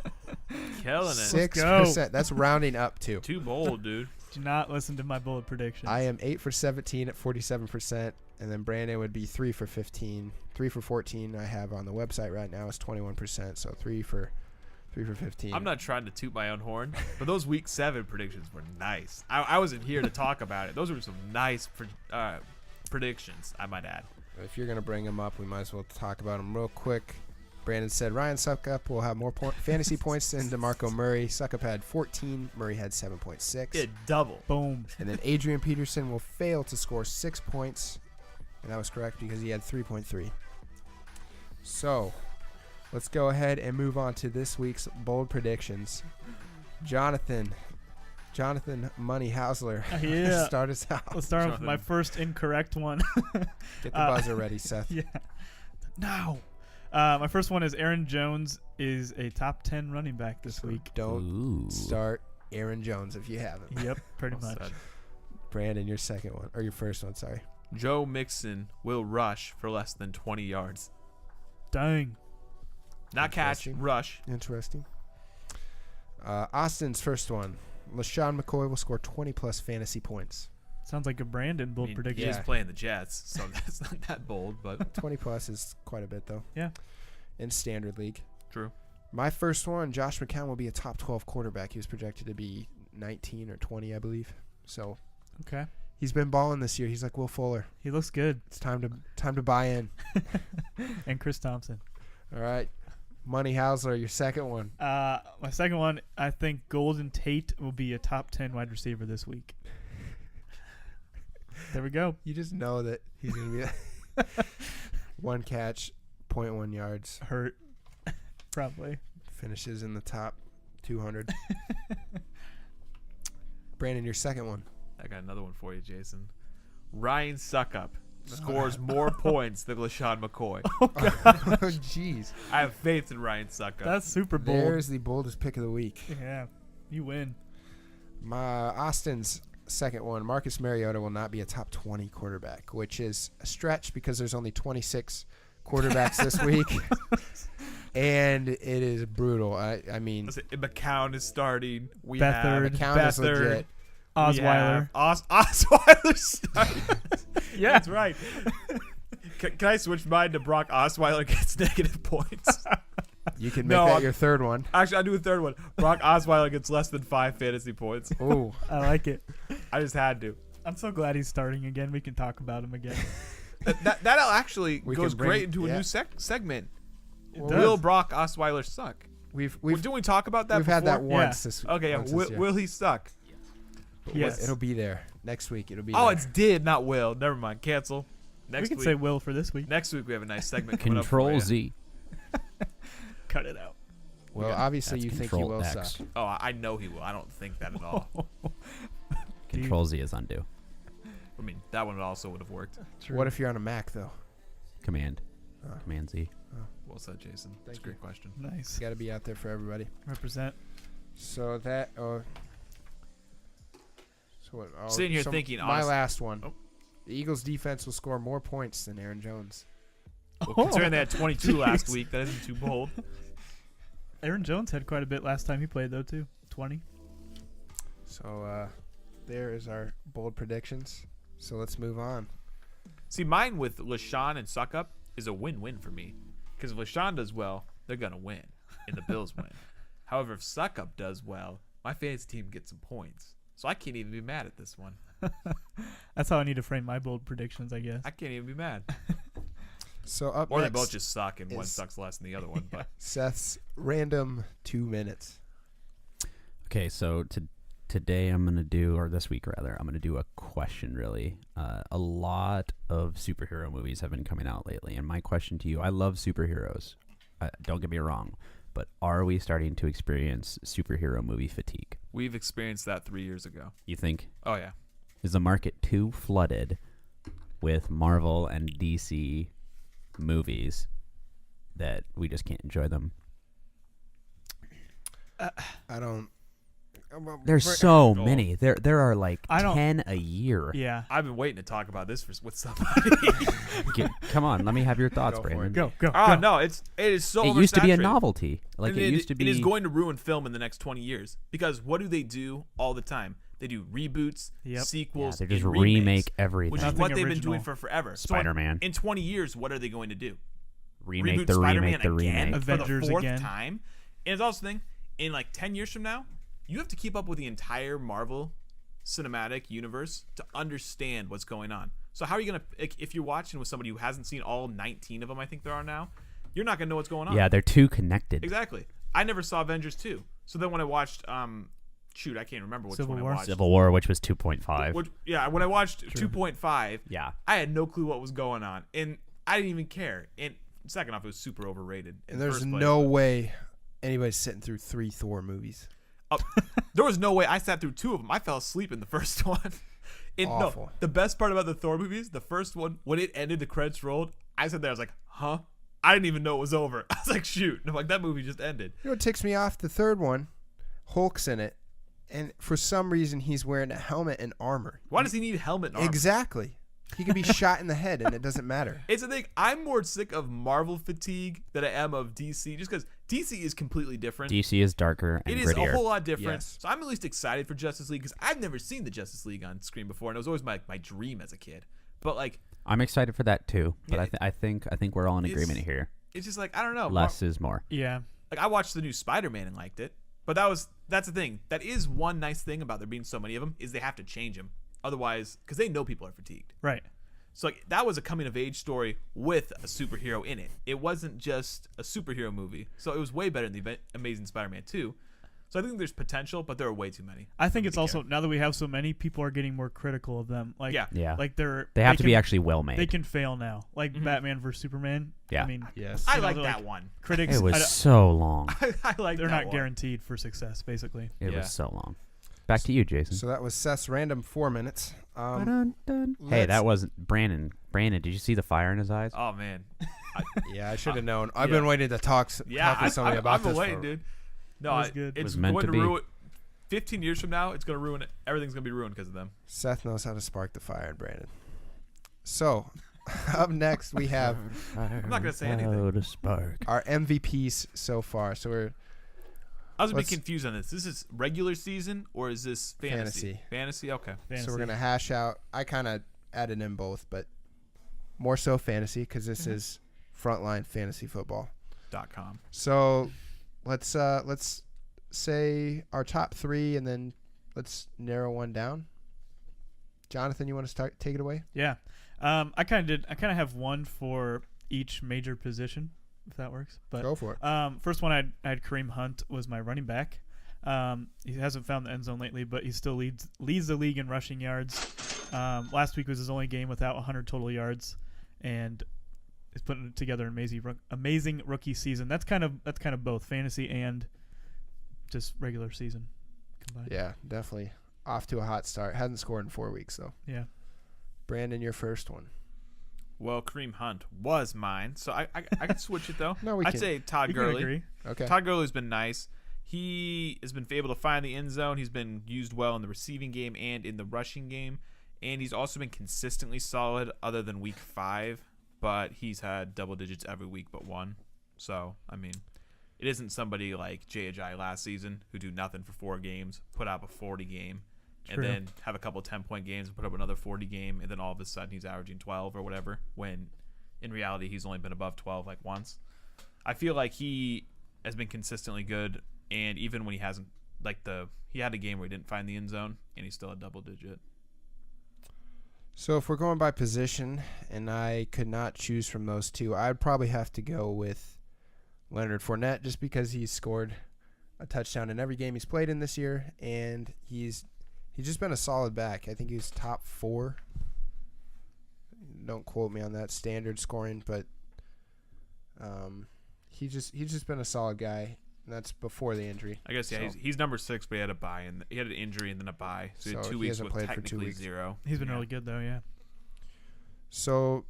Killing it. 6%. That's rounding up to. Too bold, dude. Do not listen to my bullet predictions. I am 8 for 17 at 47%. And then Brandon would be 3 for 15. 3 for 14 I have on the website right now is 21%. So 3 for 15. I'm not trying to toot my own horn, but those week 7 predictions were nice. I wasn't here to talk about it. Those were some nice predictions, I might add. If you're going to bring them up, we might as well talk about them real quick. Brandon said Ryan Suckup will have more fantasy points than DeMarco Murray. Suckup had 14. Murray had 7.6. Yeah, double. Boom. And then Adrian Peterson will fail to score 6 points. And that was correct because he had 3.3. So, let's go ahead and move on to this week's bold predictions. Jonathan Money Hausler. Yeah. Start us out. Let's start off with Jonathan. my first incorrect one. Get the buzzer ready, Seth. Yeah. No. My first one is Aaron Jones is a top 10 running back this week. Don't Ooh. start Aaron Jones if you haven't. Yep, pretty Well much. said. Brandon, your second one. Or your first one, sorry. Joe Mixon will rush for less than 20 yards. Dang. Not catch, Interesting. rush. Interesting. Austin's first one. LaShawn McCoy will score 20-plus fantasy points. Sounds like a Brandon bold prediction. He's Yeah. playing the Jets, so that's not that bold, but 20-plus is quite a bit, though. Yeah. In Standard League. true. My first one, Josh McCown will be a top 12 quarterback. He was projected to be 19 or 20, I believe. So Okay. he's been balling this year. He's like Will Fuller. He looks good. It's time to buy in. And Chris Thompson. All right. Money Hausler, your second one. My second one, I think Golden Tate will be a top 10 wide receiver this week. There we go. You just know that he's going to be one catch, 0.1 yards, Hurt. Probably. finishes in the top 200. Brandon, your second one. I got another one for you, Jason. Ryan Suckup scores more points than LaShawn McCoy. Oh, jeez. I have faith in Ryan Suckup. That's super bold. There's the boldest pick of the week. Yeah. You win. Austin's second one, Marcus Mariota will not be a top 20 quarterback, which is a stretch because there's only 26 quarterbacks this week. And it is brutal. I mean, Listen, McCown is starting. We Beathard. have McCown is Beathard. legit. Osweiler. Osweiler starting. Yeah. That's right. Can I switch mine to Brock Osweiler gets negative points? You can make No, that I'm- your third one. Actually, I'll do a third one. Brock Osweiler gets less than 5 fantasy points. Oh, I like it. I just had to. I'm so glad he's starting again. We can talk about him again. That actually We goes can bring- great into a yeah. new segment. It Will does. Brock Osweiler suck? we've Didn't we talk about that we've before? had that Yeah. once this Okay, yeah. once this year. Will he suck? But Yes. it'll be there next week. It'll be Oh, there. it's did, not will. Never mind. Cancel. We Next can week. say Will for this week. Next week we have a nice segment coming up for Control you. Z. Cut it out. Well, Yeah, obviously That's you think he Control will X. suck. Oh, I know he will. I don't think that at all. Control Z is undo. I mean, that one also would have worked. True. What if you're on a Mac though? Command. Oh. Command Z. Well said, Jason. That's a Thank great question. Nice. You got to be out there for everybody. Represent. So that. So what? Oh, Sitting here so thinking, My honest- last one. Oh. The Eagles' defense will score more points than Aaron Jones. Well, considering they had 22 last Jeez. week, that isn't too bold. Aaron Jones had quite a bit last time he played, though, too. 20. So there is our bold predictions. So let's move on. See, mine with LaShawn and Suckup is a win-win for me. Because if LaShawn does well, they're going to win. And the Bills win. However, if Suckup does well, my fantasy team gets some points. So I can't even be mad at this one. That's how I need to frame my bold predictions, I guess. I can't even be mad. So up Or they next, both just suck and one is- sucks less than the other one. But Seth's random 2 minutes. Okay, so today I'm gonna do, or this week rather, I'm gonna do a question. Really, a lot of superhero movies have been coming out lately, and my question to you: I love superheroes. Don't get me wrong, but are we starting to experience superhero movie fatigue? we've experienced that 3 years ago. You think? Oh, yeah. Is the market too flooded with Marvel and DC movies that we just can't enjoy them? I don't. There's for- so Oh. many. There are like I don't- 10 a year. Yeah. I've been waiting to talk about this with somebody. Come on, let me have your thoughts, Go for it. Brandon. Go. Oh, no. It is so It used to be a oversaturated. novelty. Like And it used to be. It is going to ruin film in the next 20 years. Because what do they do all the time? They do reboots, Yep. Yeah, sequels, they just and remakes, remake everything. which is Nothing what they've been original. doing for forever. So in- Spider-Man. in 20 years, what are they going to do? remake Reboot the Spider-Man remake the again remake. Avengers for the 4th again. time. And it's also the thing, in like 10 years from now, you have to keep up with the entire Marvel cinematic universe to understand what's going on. So how are you going to, if you're watching with somebody who hasn't seen all 19 of them, I think there are now, you're not going to know what's going on. Yeah, they're too connected. Exactly. I never saw Avengers 2. So then when I watched, shoot, I can't remember which Civil one War? I watched. Civil War, which was 2.5. Yeah, when I watched 2.5, Yeah. I had no clue what was going on. And I didn't even care. And second off, it was super overrated. in And the there's first place. no way anybody's sitting through 3 Thor movies. There was no way. I sat through 2 of them. I fell asleep in the first one. Awful. No, the best part about the Thor movies, the first one, when it ended, the credits rolled, I sat there, I was like, huh? I didn't even know it was over. I was like, shoot. And I'm like, that movie just ended. You know what ticks me off? The third one, Hulk's in it, and for some reason he's wearing a helmet and armor. Why does he need helmet and armor? Exactly. He could be shot in the head, and it doesn't matter. It's the thing. I'm more sick of Marvel fatigue than I am of DC, just because DC is completely different. DC is darker and It is grittier. a whole lot different. Yes. So I'm at least excited for Justice League because I've never seen the Justice League on screen before, and it was always my dream as a kid. But like, I'm excited for that too. But Yeah, I think we're all in agreement here. it's just like I don't know. Less is more. Yeah. Like I watched the new Spider-Man and liked it, but that's the thing. That is one nice thing about there being so many of them is they have to change them. Otherwise, because they know people are fatigued. Right. So like that was a coming of age story with a superhero in it. It wasn't just a superhero movie. So it was way better than the Amazing Spider-Man 2. So I think there's potential, but there are way too many. I think for me it's to also care. now that we have so many, people are getting more critical of them. Like, Yeah. like They have to be actually well made. They can fail now, like Mhm. Batman vs Superman. Yeah. I mean, Yes. I you know, like they're that like- one. critics. It was I don't- so long. I like they're that not one. guaranteed for success, basically. It Yeah. was so long. Back to you, Jason. So that was Seth's random 4 minutes. Dun, dun. Hey, let's- that wasn't Brandon. Brandon, did you see the fire in his eyes? Oh man. Yeah, I should have known. I've yeah. been waiting to talk Yeah, with somebody about I've been this. waiting, for- dude. No, That was good. it's Was meant going to to be. ruin. 15 years from now, it's going to ruin it. Everything's going to be ruined because of them. Seth knows how to spark the fire in Brandon. So, up next we have I'm not gonna say anything. To spark. our MVPs so far. So we're I was a bit Let's- confused on this. Is this regular season or is this fantasy? Fantasy, okay. Fantasy. so we're gonna hash out. I kind of added in both, but more so fantasy because this is Frontline Fantasy Football. .com. So let's say our top 3, and then let's narrow one down. Jonathan, you want to take it away? Yeah. I kind of have one for each major position, if that works. But Go for it. first one I had Kareem Hunt was my running back. He hasn't found the end zone lately, but he still leads the league in rushing yards. Last week was his only game without 100 total yards, and he's putting together an amazing rookie season. That's kind of both fantasy and just regular season combined. Yeah, definitely off to a hot start. Hasn't scored in 4 weeks though. Yeah. Brandon, your first one. Well, Kareem Hunt was mine, so I could switch it though. No, we I'd can. say Todd You can Gurley. agree. Okay. Todd Gurley's been nice. He has been able to find the end zone. He's been used well in the receiving game and in the rushing game, and he's also been consistently solid other than week 5, but he's had double digits every week but one. So, I mean, it isn't somebody like J.J. last season who do nothing for 4 games, put up a 40 game, True. and then have a couple 10-point games and put up another 40 game, and then all of a sudden he's averaging 12 or whatever, when in reality he's only been above 12 like once. I feel like he has been consistently good, and even when he hasn't, he had a game where he didn't find the end zone, and he's still a double digit. So if we're going by position, and I could not choose from those two, I'd probably have to go with Leonard Fournette, just because he's scored a touchdown in every game he's played in this year, and he's just been a solid back. I think he's top 4. Don't quote me on that standard scoring, but he's just been a solid guy. And that's before the injury. I guess, yeah, So- he's number 6, but he had a bye, and he had an injury and then a bye, so he had So 2 he weeks hasn't with played for 2 technically weeks. 0. He's been Yeah. really good though. Yeah. So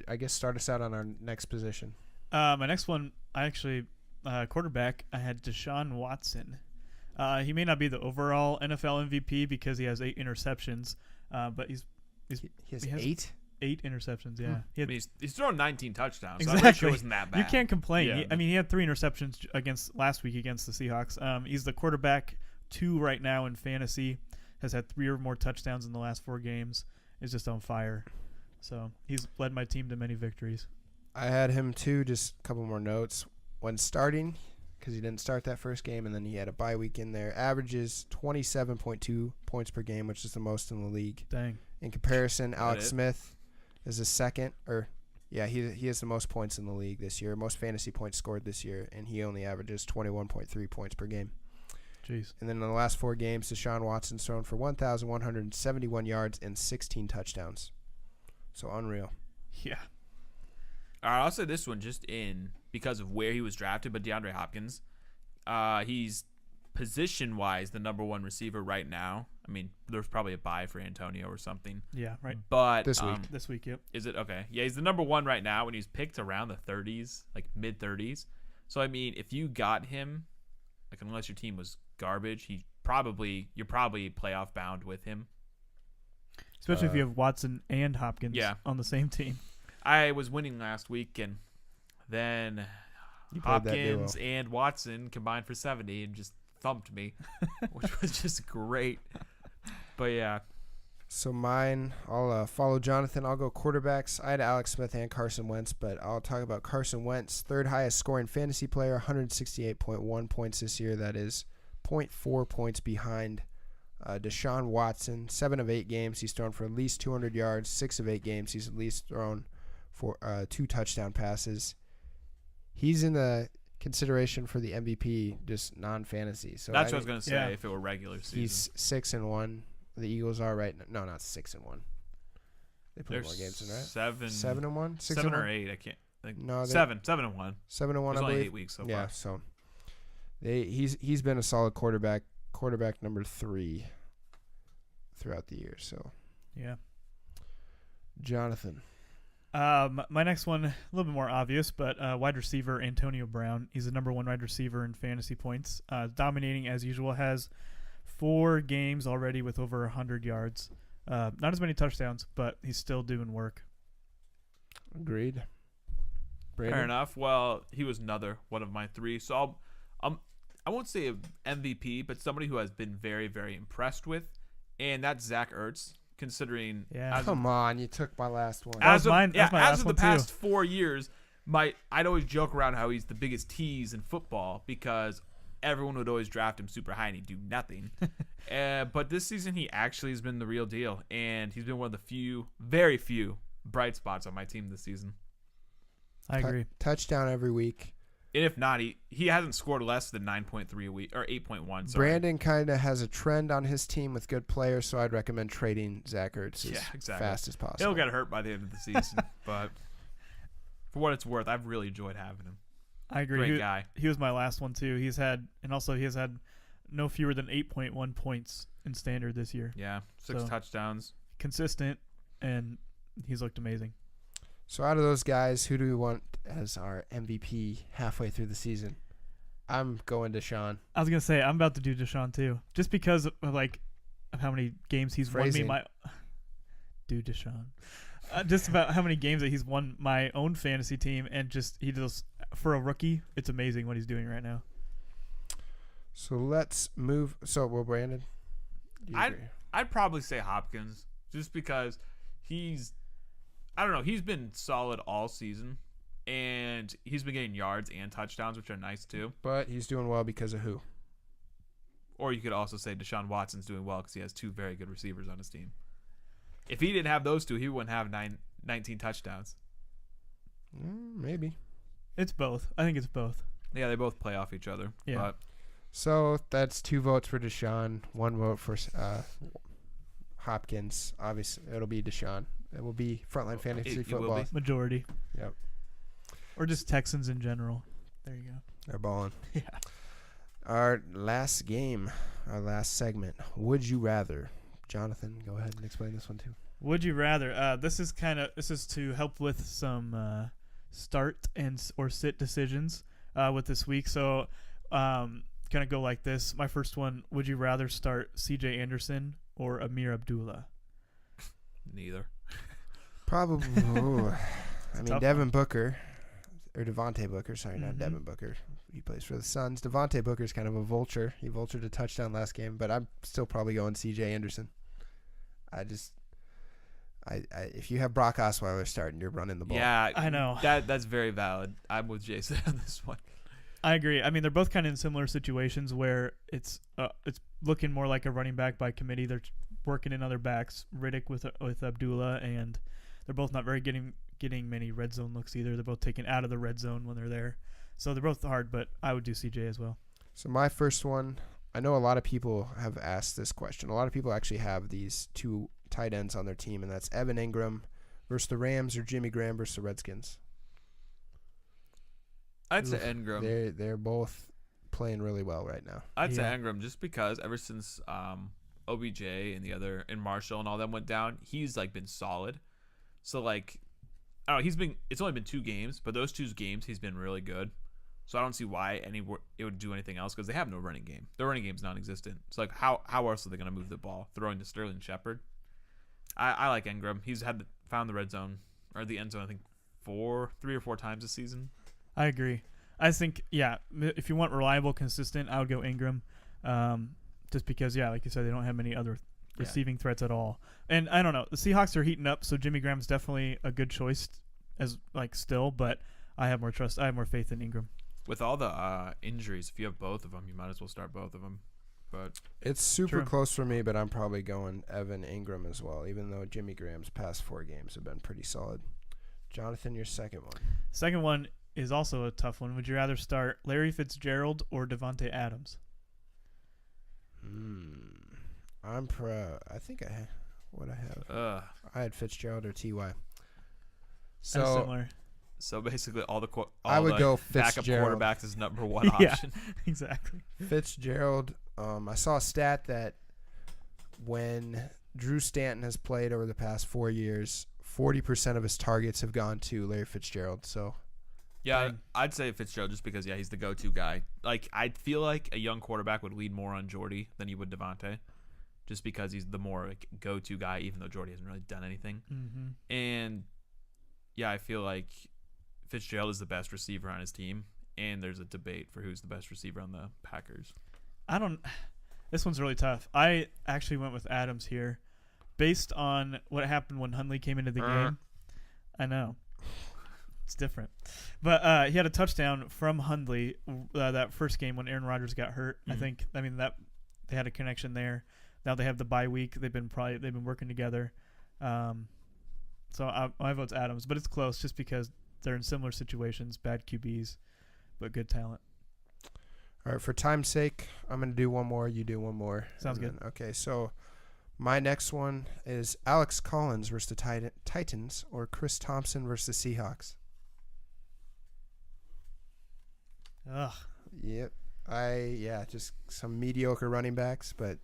I guess start us out on our next position. My next one, I actually quarterback. I had Deshaun Watson. He may not be the overall NFL MVP because he has 8 interceptions, but he He has he has 8? 8 interceptions. Yeah, he I had, mean, he's thrown 19 touchdowns, so Exactly. that ratio isn't that bad. you can't complain. Yeah. I mean, he had 3 interceptions against last week against the Seahawks. He's the quarterback 2 right now in fantasy. Has had 3 or more touchdowns in the last 4 games. Is just on fire. So he's led my team to many victories. I had him too. Just a couple more notes. When starting, because he didn't start that first game, and then he had a bye week in there, averages 27.2 points per game, which is the most in the league. Dang. In comparison, Alex it? Smith is the second, he has the most points in the league this year, most fantasy points scored this year, and he only averages 21.3 points per game. Jeez. And then in the last 4 games, Deshaun Watson's thrown for 1,171 yards and 16 touchdowns. So unreal. Yeah. All right, I'll say this one just in because of where he was drafted, but DeAndre Hopkins, he's position-wise the number 1 receiver right now. I mean, there's probably a bye for Antonio or something. Yeah. Right. But This week. This week. Yep. Is it okay? Yeah, he's the number 1 right now, and he's picked around the 30s, like mid-30s. So I mean, if you got him, like unless your team was garbage, you're probably playoff bound with him. Especially if you have Watson and Hopkins Yeah. on the same team. I was winning last week, and then You played that duo. Hopkins and Watson combined for 70 and just thumped me, which was just great. But yeah, So mine, I'll follow Jonathan. I'll go quarterbacks. I had Alex Smith and Carson Wentz, but I'll talk about Carson Wentz, third highest scoring fantasy player, 168.1 points this year. That is 0.4 points behind Deshaun Watson. 7 of 8 games he's thrown for at least 200 yards. 6 of 8 games he's at least thrown for 2 touchdown passes. He's in the consideration for the MVP, just non-fantasy. So that's what I was gonna say. yeah. If it were regular season, he's 6-1. The Eagles are right now. No, not 6-1. They put they're more games in, right? 7-1, 7-1, 7 or 8. I can't think. No, 7-1. 7-1. There's I only believe. 8 weeks so Yeah, far. so he's been a solid quarterback number 3 throughout the year. So Yeah. Jonathan, My next one, a little bit more obvious, but wide receiver Antonio Brown. He's the number 1 wide receiver in fantasy points. Dominating as usual. Has 4 games already with over 100 yards. Not as many touchdowns, but he's still doing work. agreed. Fair Brandon? enough. Well, he was another one of my 3. So I won't say MVP, but somebody who has been very, very impressed with, and that's Zach Ertz. Considering, Yeah. Come on, you took my last one. That was mine- that was my as last of the one, too. past 4 years, I'd always joke around how he's the biggest tease in football because everyone would always draft him super high and he'd do nothing. But this season, he actually has been the real deal, and he's been one of the very few bright spots on my team this season. I agree. Touchdown every week. And if not, he hasn't scored less than 9.3 a week or 8.1. Sorry. Brandon kind of has a trend on his team with good players, so I'd recommend trading Zach Ertz as exactly. fast as possible. He'll get hurt by the end of the season, but for what it's worth, I've really enjoyed having him. I agree. Great guy. He was my last one too. He has had no fewer than 8.1 points in standard this year. Yeah, 6 So- touchdowns. Consistent, and he's looked amazing. So out of those guys, who do we want as our MVP halfway through the season? I'm going to Sean. I was gonna say I'm about to do Deshaun too, just because of how many games he's Phrasing. won me. Do Deshaun. Just about how many games that he's won my own fantasy team, and he does for a rookie. It's amazing what he's doing right now. So let's move. So, well, Brandon, do you agree? I'd probably say Hopkins just because he's been solid all season, and he's been getting yards and touchdowns, which are nice too. But he's doing well because of who? Or you could also say Deshaun Watson's doing well because he has 2 very good receivers on his team. If he didn't have those 2, he wouldn't have 19 touchdowns. Maybe. It's both. I think it's both. Yeah, they both play off each other. Yeah. But So that's 2 votes for Deshaun, 1 vote for Hopkins. Obviously, it'll be Deshaun. It will be Frontline Fantasy it will Football. be. Majority. Yep. Or just Texans in general. There you go. They're balling. Yeah. Our last game, our last segment. Would you rather? Jonathan, go ahead and explain this one too. Would you rather? This is to help with some start or sit decisions with this week. So, kind of go like this. My first one: would you rather start C.J. Anderson or Amir Abdullah? neither. Probably. I mean, tough Devin Booker, or Devontae Booker. Sorry, not Mhm. Devin Booker. He plays for the Suns. Devontae Booker's kind of a vulture. He vultured a touchdown last game, but I'm still probably going C.J. Anderson. If you have Brock Osweiler starting, you're running the ball. Yeah, I know. That's very valid. I'm with Jason on this one. I agree. I mean, they're both kind of in similar situations where it's looking more like a running back by committee. They're working in other backs, Riddick with Abdullah, and they're both not very getting many red zone looks either. They're both taken out of the red zone when they're there. So they're both hard, but I would do CJ as well. So my first one, I know a lot of people have asked this question. A lot of people actually have these 2 tight ends on their team, and that's Evan Ingram versus the Rams or Jimmy Graham versus the Redskins. I'd say Ingram. They're both playing really well right now. I'd say Yeah. Ingram just because ever since OBJ and Marshall and all them went down, he's like been solid. So like, I don't know, it's only been 2 games, but those 2 games he's been really good. So I don't see why it would do anything else because they have no running game. Their running game's non-existent. So like, how else are they going to move the ball? Throwing to Sterling Shepard. I like Ingram. He's found the red zone or the end zone I think 3 or 4 times this season. I agree. I think, if you want reliable, consistent, I would go Ingram. Just because, like you said, they don't have many other receiving threats at all. And I don't know. The Seahawks are heating up, so Jimmy Graham's definitely a good choice still, but I have more trust. I have more faith in Ingram. With all the injuries, if you have both of them, you might as well start both of them. But it's super close for me, but I'm probably going Evan Ingram as well, even though Jimmy Graham's past 4 games have been pretty solid. Jonathan, your second one. Second one is also a tough one. Would you rather start Larry Fitzgerald or Devontae Adams? I think what I have. I had Fitzgerald or T.Y. So that's similar. So basically, all I would go backup Fitzgerald. quarterbacks is number one option. Exactly. Fitzgerald. I saw a stat that when Drew Stanton has played over the past 4 years, 40% of his targets have gone to Larry Fitzgerald. So yeah, I'd say Fitzgerald just because he's the go-to guy. Like I feel like a young quarterback would lean more on Jordy than he would Devontae, just because he's the more go-to guy, even though Jordy hasn't really done anything. Mm-hmm. And I feel like Fitzgerald is the best receiver on his team, and there's a debate for who's the best receiver on the Packers. This one's really tough. I actually went with Adams here, based on what happened when Hundley came into the game. I know. It's different. But he had a touchdown from Hundley that first game when Aaron Rodgers got hurt. Mm-hmm. That they had a connection there. Now they have the bye week. They've been working together. So my vote's Adams, but it's close just because they're in similar situations, bad QBs, but good talent. All right, for time's sake, I'm going to do one more. You do one more. Sounds good. Okay, so my next one is Alex Collins versus the Titans or Chris Thompson versus the Seahawks. Ugh. Yep. Just some mediocre running backs, but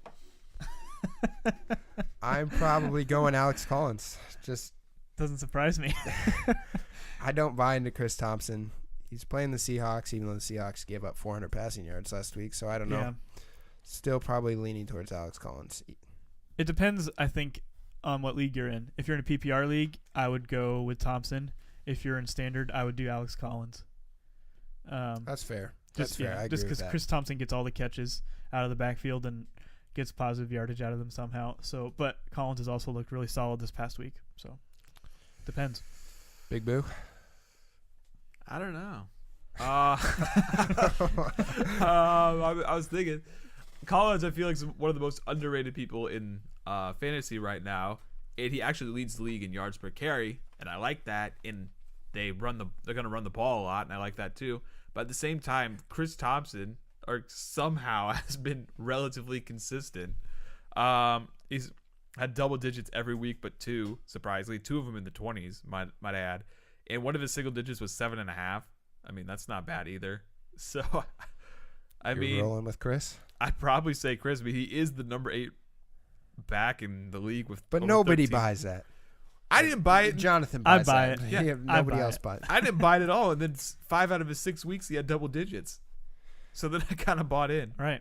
I'm probably going Alex Collins. Just doesn't surprise me. I don't buy into Chris Thompson. He's playing the Seahawks, even though the Seahawks gave up 400 passing yards last week. So I don't know. Still probably leaning towards Alex Collins. It depends, I think, on what league you're in. If you're in a PPR league, I would go with Thompson. If you're in standard, I would do Alex Collins. That's fair. That's fair. I agree just with because that. Chris Thompson gets all the catches out of the backfield and gets positive yardage out of them somehow. So, but Collins has also looked really solid this past week. So, depends. Big Boo. I don't know. I was thinking Collins, I feel like, is one of the most underrated people in fantasy right now, and he actually leads the league in yards per carry, and I like that. And they're going to run the ball a lot, and I like that too. But at the same time, Chris Thompson somehow has been relatively consistent. He's had double digits every week, but 2, surprisingly, 2 of them in the 20s, might I add. And one of his single digits was 7.5. I mean, that's not bad either. So, You're rolling with Chris? I'd probably say Chris, but he is the number 8 back in the league with. But over nobody 13. buys that. I didn't buy it. Jonathan buys buy that. it. Yeah, nobody else buys it. I didn't buy it at all. And then 5 out of his 6 weeks, he had double digits. So then I kind of bought in. Right.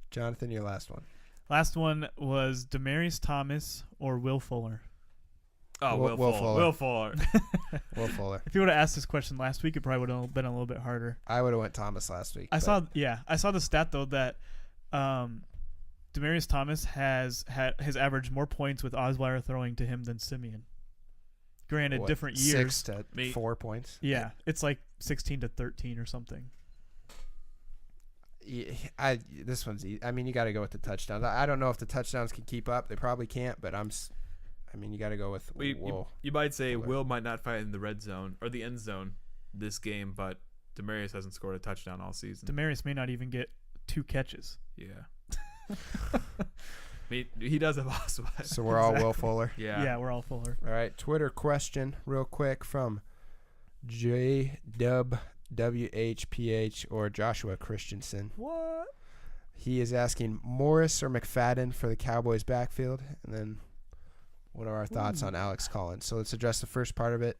Jonathan, your last one. Last one was Demaryius Thomas or Will Fuller. Oh, Will Fuller. Will Fuller. Will Fuller. If you would have asked this question last week, it probably would have been a little bit harder. I would have went Thomas last week. I saw the stat though that Demaryius Thomas has averaged more points with Osweiler throwing to him than Simeon. Granted, different years. 6 to 4 points. Yeah, it's like 16 to 13 or something. Yeah, this one's easy. I mean, you got to go with the touchdowns. I don't know if the touchdowns can keep up. They probably can't, but you got to go with Will. You might say Fuller. Will might not find in the red zone or the end zone this game, but Demaryius hasn't scored a touchdown all season. Demaryius may not even get 2 catches. Yeah. He does have Osweiler. So we're all Will Fuller. Yeah, we're all Fuller. All right, Twitter question real quick from JWHPH or Joshua Christensen. What? He is asking Morris or McFadden for the Cowboys backfield, and then what are our thoughts on Alex Collins? So let's address the first part of it.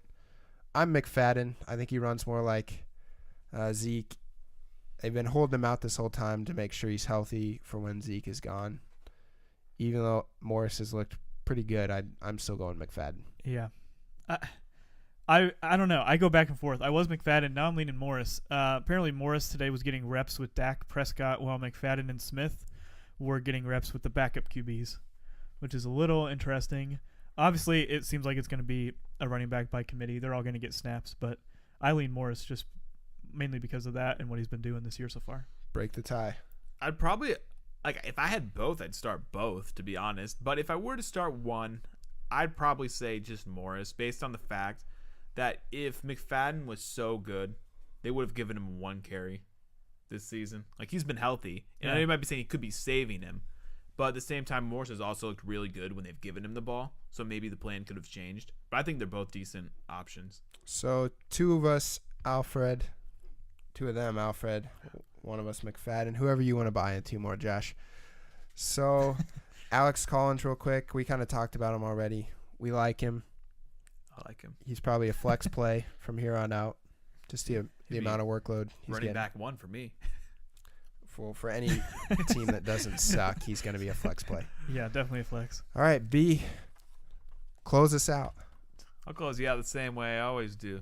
I'm McFadden. I think he runs more like Zeke. They've been holding him out this whole time to make sure he's healthy for when Zeke is gone. Even though Morris has looked pretty good, I'm still going McFadden. Yeah. I don't know. I go back and forth. I was McFadden. Now I'm leaning Morris. Apparently Morris today was getting reps with Dak Prescott, while McFadden and Smith were getting reps with the backup QBs, which is a little interesting. Obviously, it seems like it's going to be a running back by committee. They're all going to get snaps, but I lean Morris just mainly because of that and what he's been doing this year so far. Break the tie. I'd probably, like, if I had both, I'd start both, to be honest. But if I were to start one, I'd probably say just Morris, based on the fact that if McFadden was so good, they would have given him one carry this season. Like, he's been healthy. And I know you might be saying he could be saving him. But at the same time, Morris has also looked really good when they've given him the ball. So maybe the plan could have changed. But I think they're both decent options. So 2 of us, Alfred. 2 of them, Alfred. 1 of us, McFadden. Whoever you want to buy into more, Josh. So Alex Collins, real quick. We kind of talked about him already. We like him. I like him. He's probably a flex play from here on out. Just the amount of workload he's running getting. back 1 for me. For any team that doesn't suck, he's going to be a flex play. Yeah, definitely a flex. All right, B, close us out. I'll close you out the same way I always do.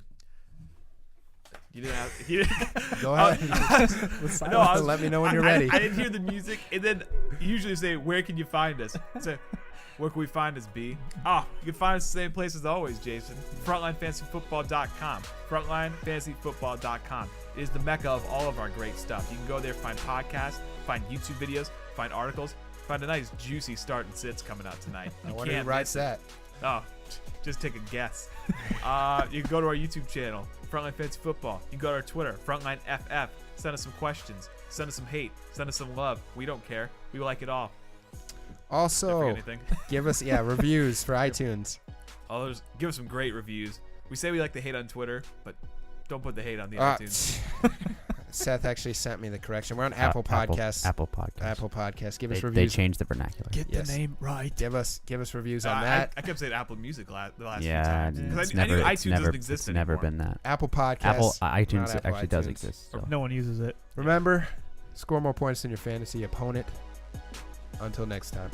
You didn't have. Go ahead. Let me know when you're ready. I didn't hear the music, and then you usually say, "Where can you find us?" So, where can we find us, B? Oh, you can find us the same place as always, Jason. FrontlineFantasyFootball.com. FrontlineFantasyFootball.com. It is the mecca of all of our great stuff. You can go there, find podcasts, find YouTube videos, find articles, find a nice juicy start and sits coming out tonight. I wonder who writes that. Oh, just take a guess. You can go to our YouTube channel, Frontline Fantasy Football. You can go to our Twitter, FrontlineFF. Send us some questions. Send us some hate. Send us some love. We don't care. We like it all. Also, give us reviews for iTunes. Give us some great reviews. We say we like the hate on Twitter, but don't put the hate on the iTunes. Seth actually sent me the correction. We're on Apple Podcasts. Apple Podcasts. Give us reviews. They changed the vernacular. Get the name right. Give us reviews on that. I kept saying Apple Music the last few Yeah, times. Because I knew iTunes doesn't exist it's never anymore. been that. Apple Podcasts. iTunes Apple actually does iTunes. exist. So. No one uses it. Remember, score more points than your fantasy opponent. Until next time.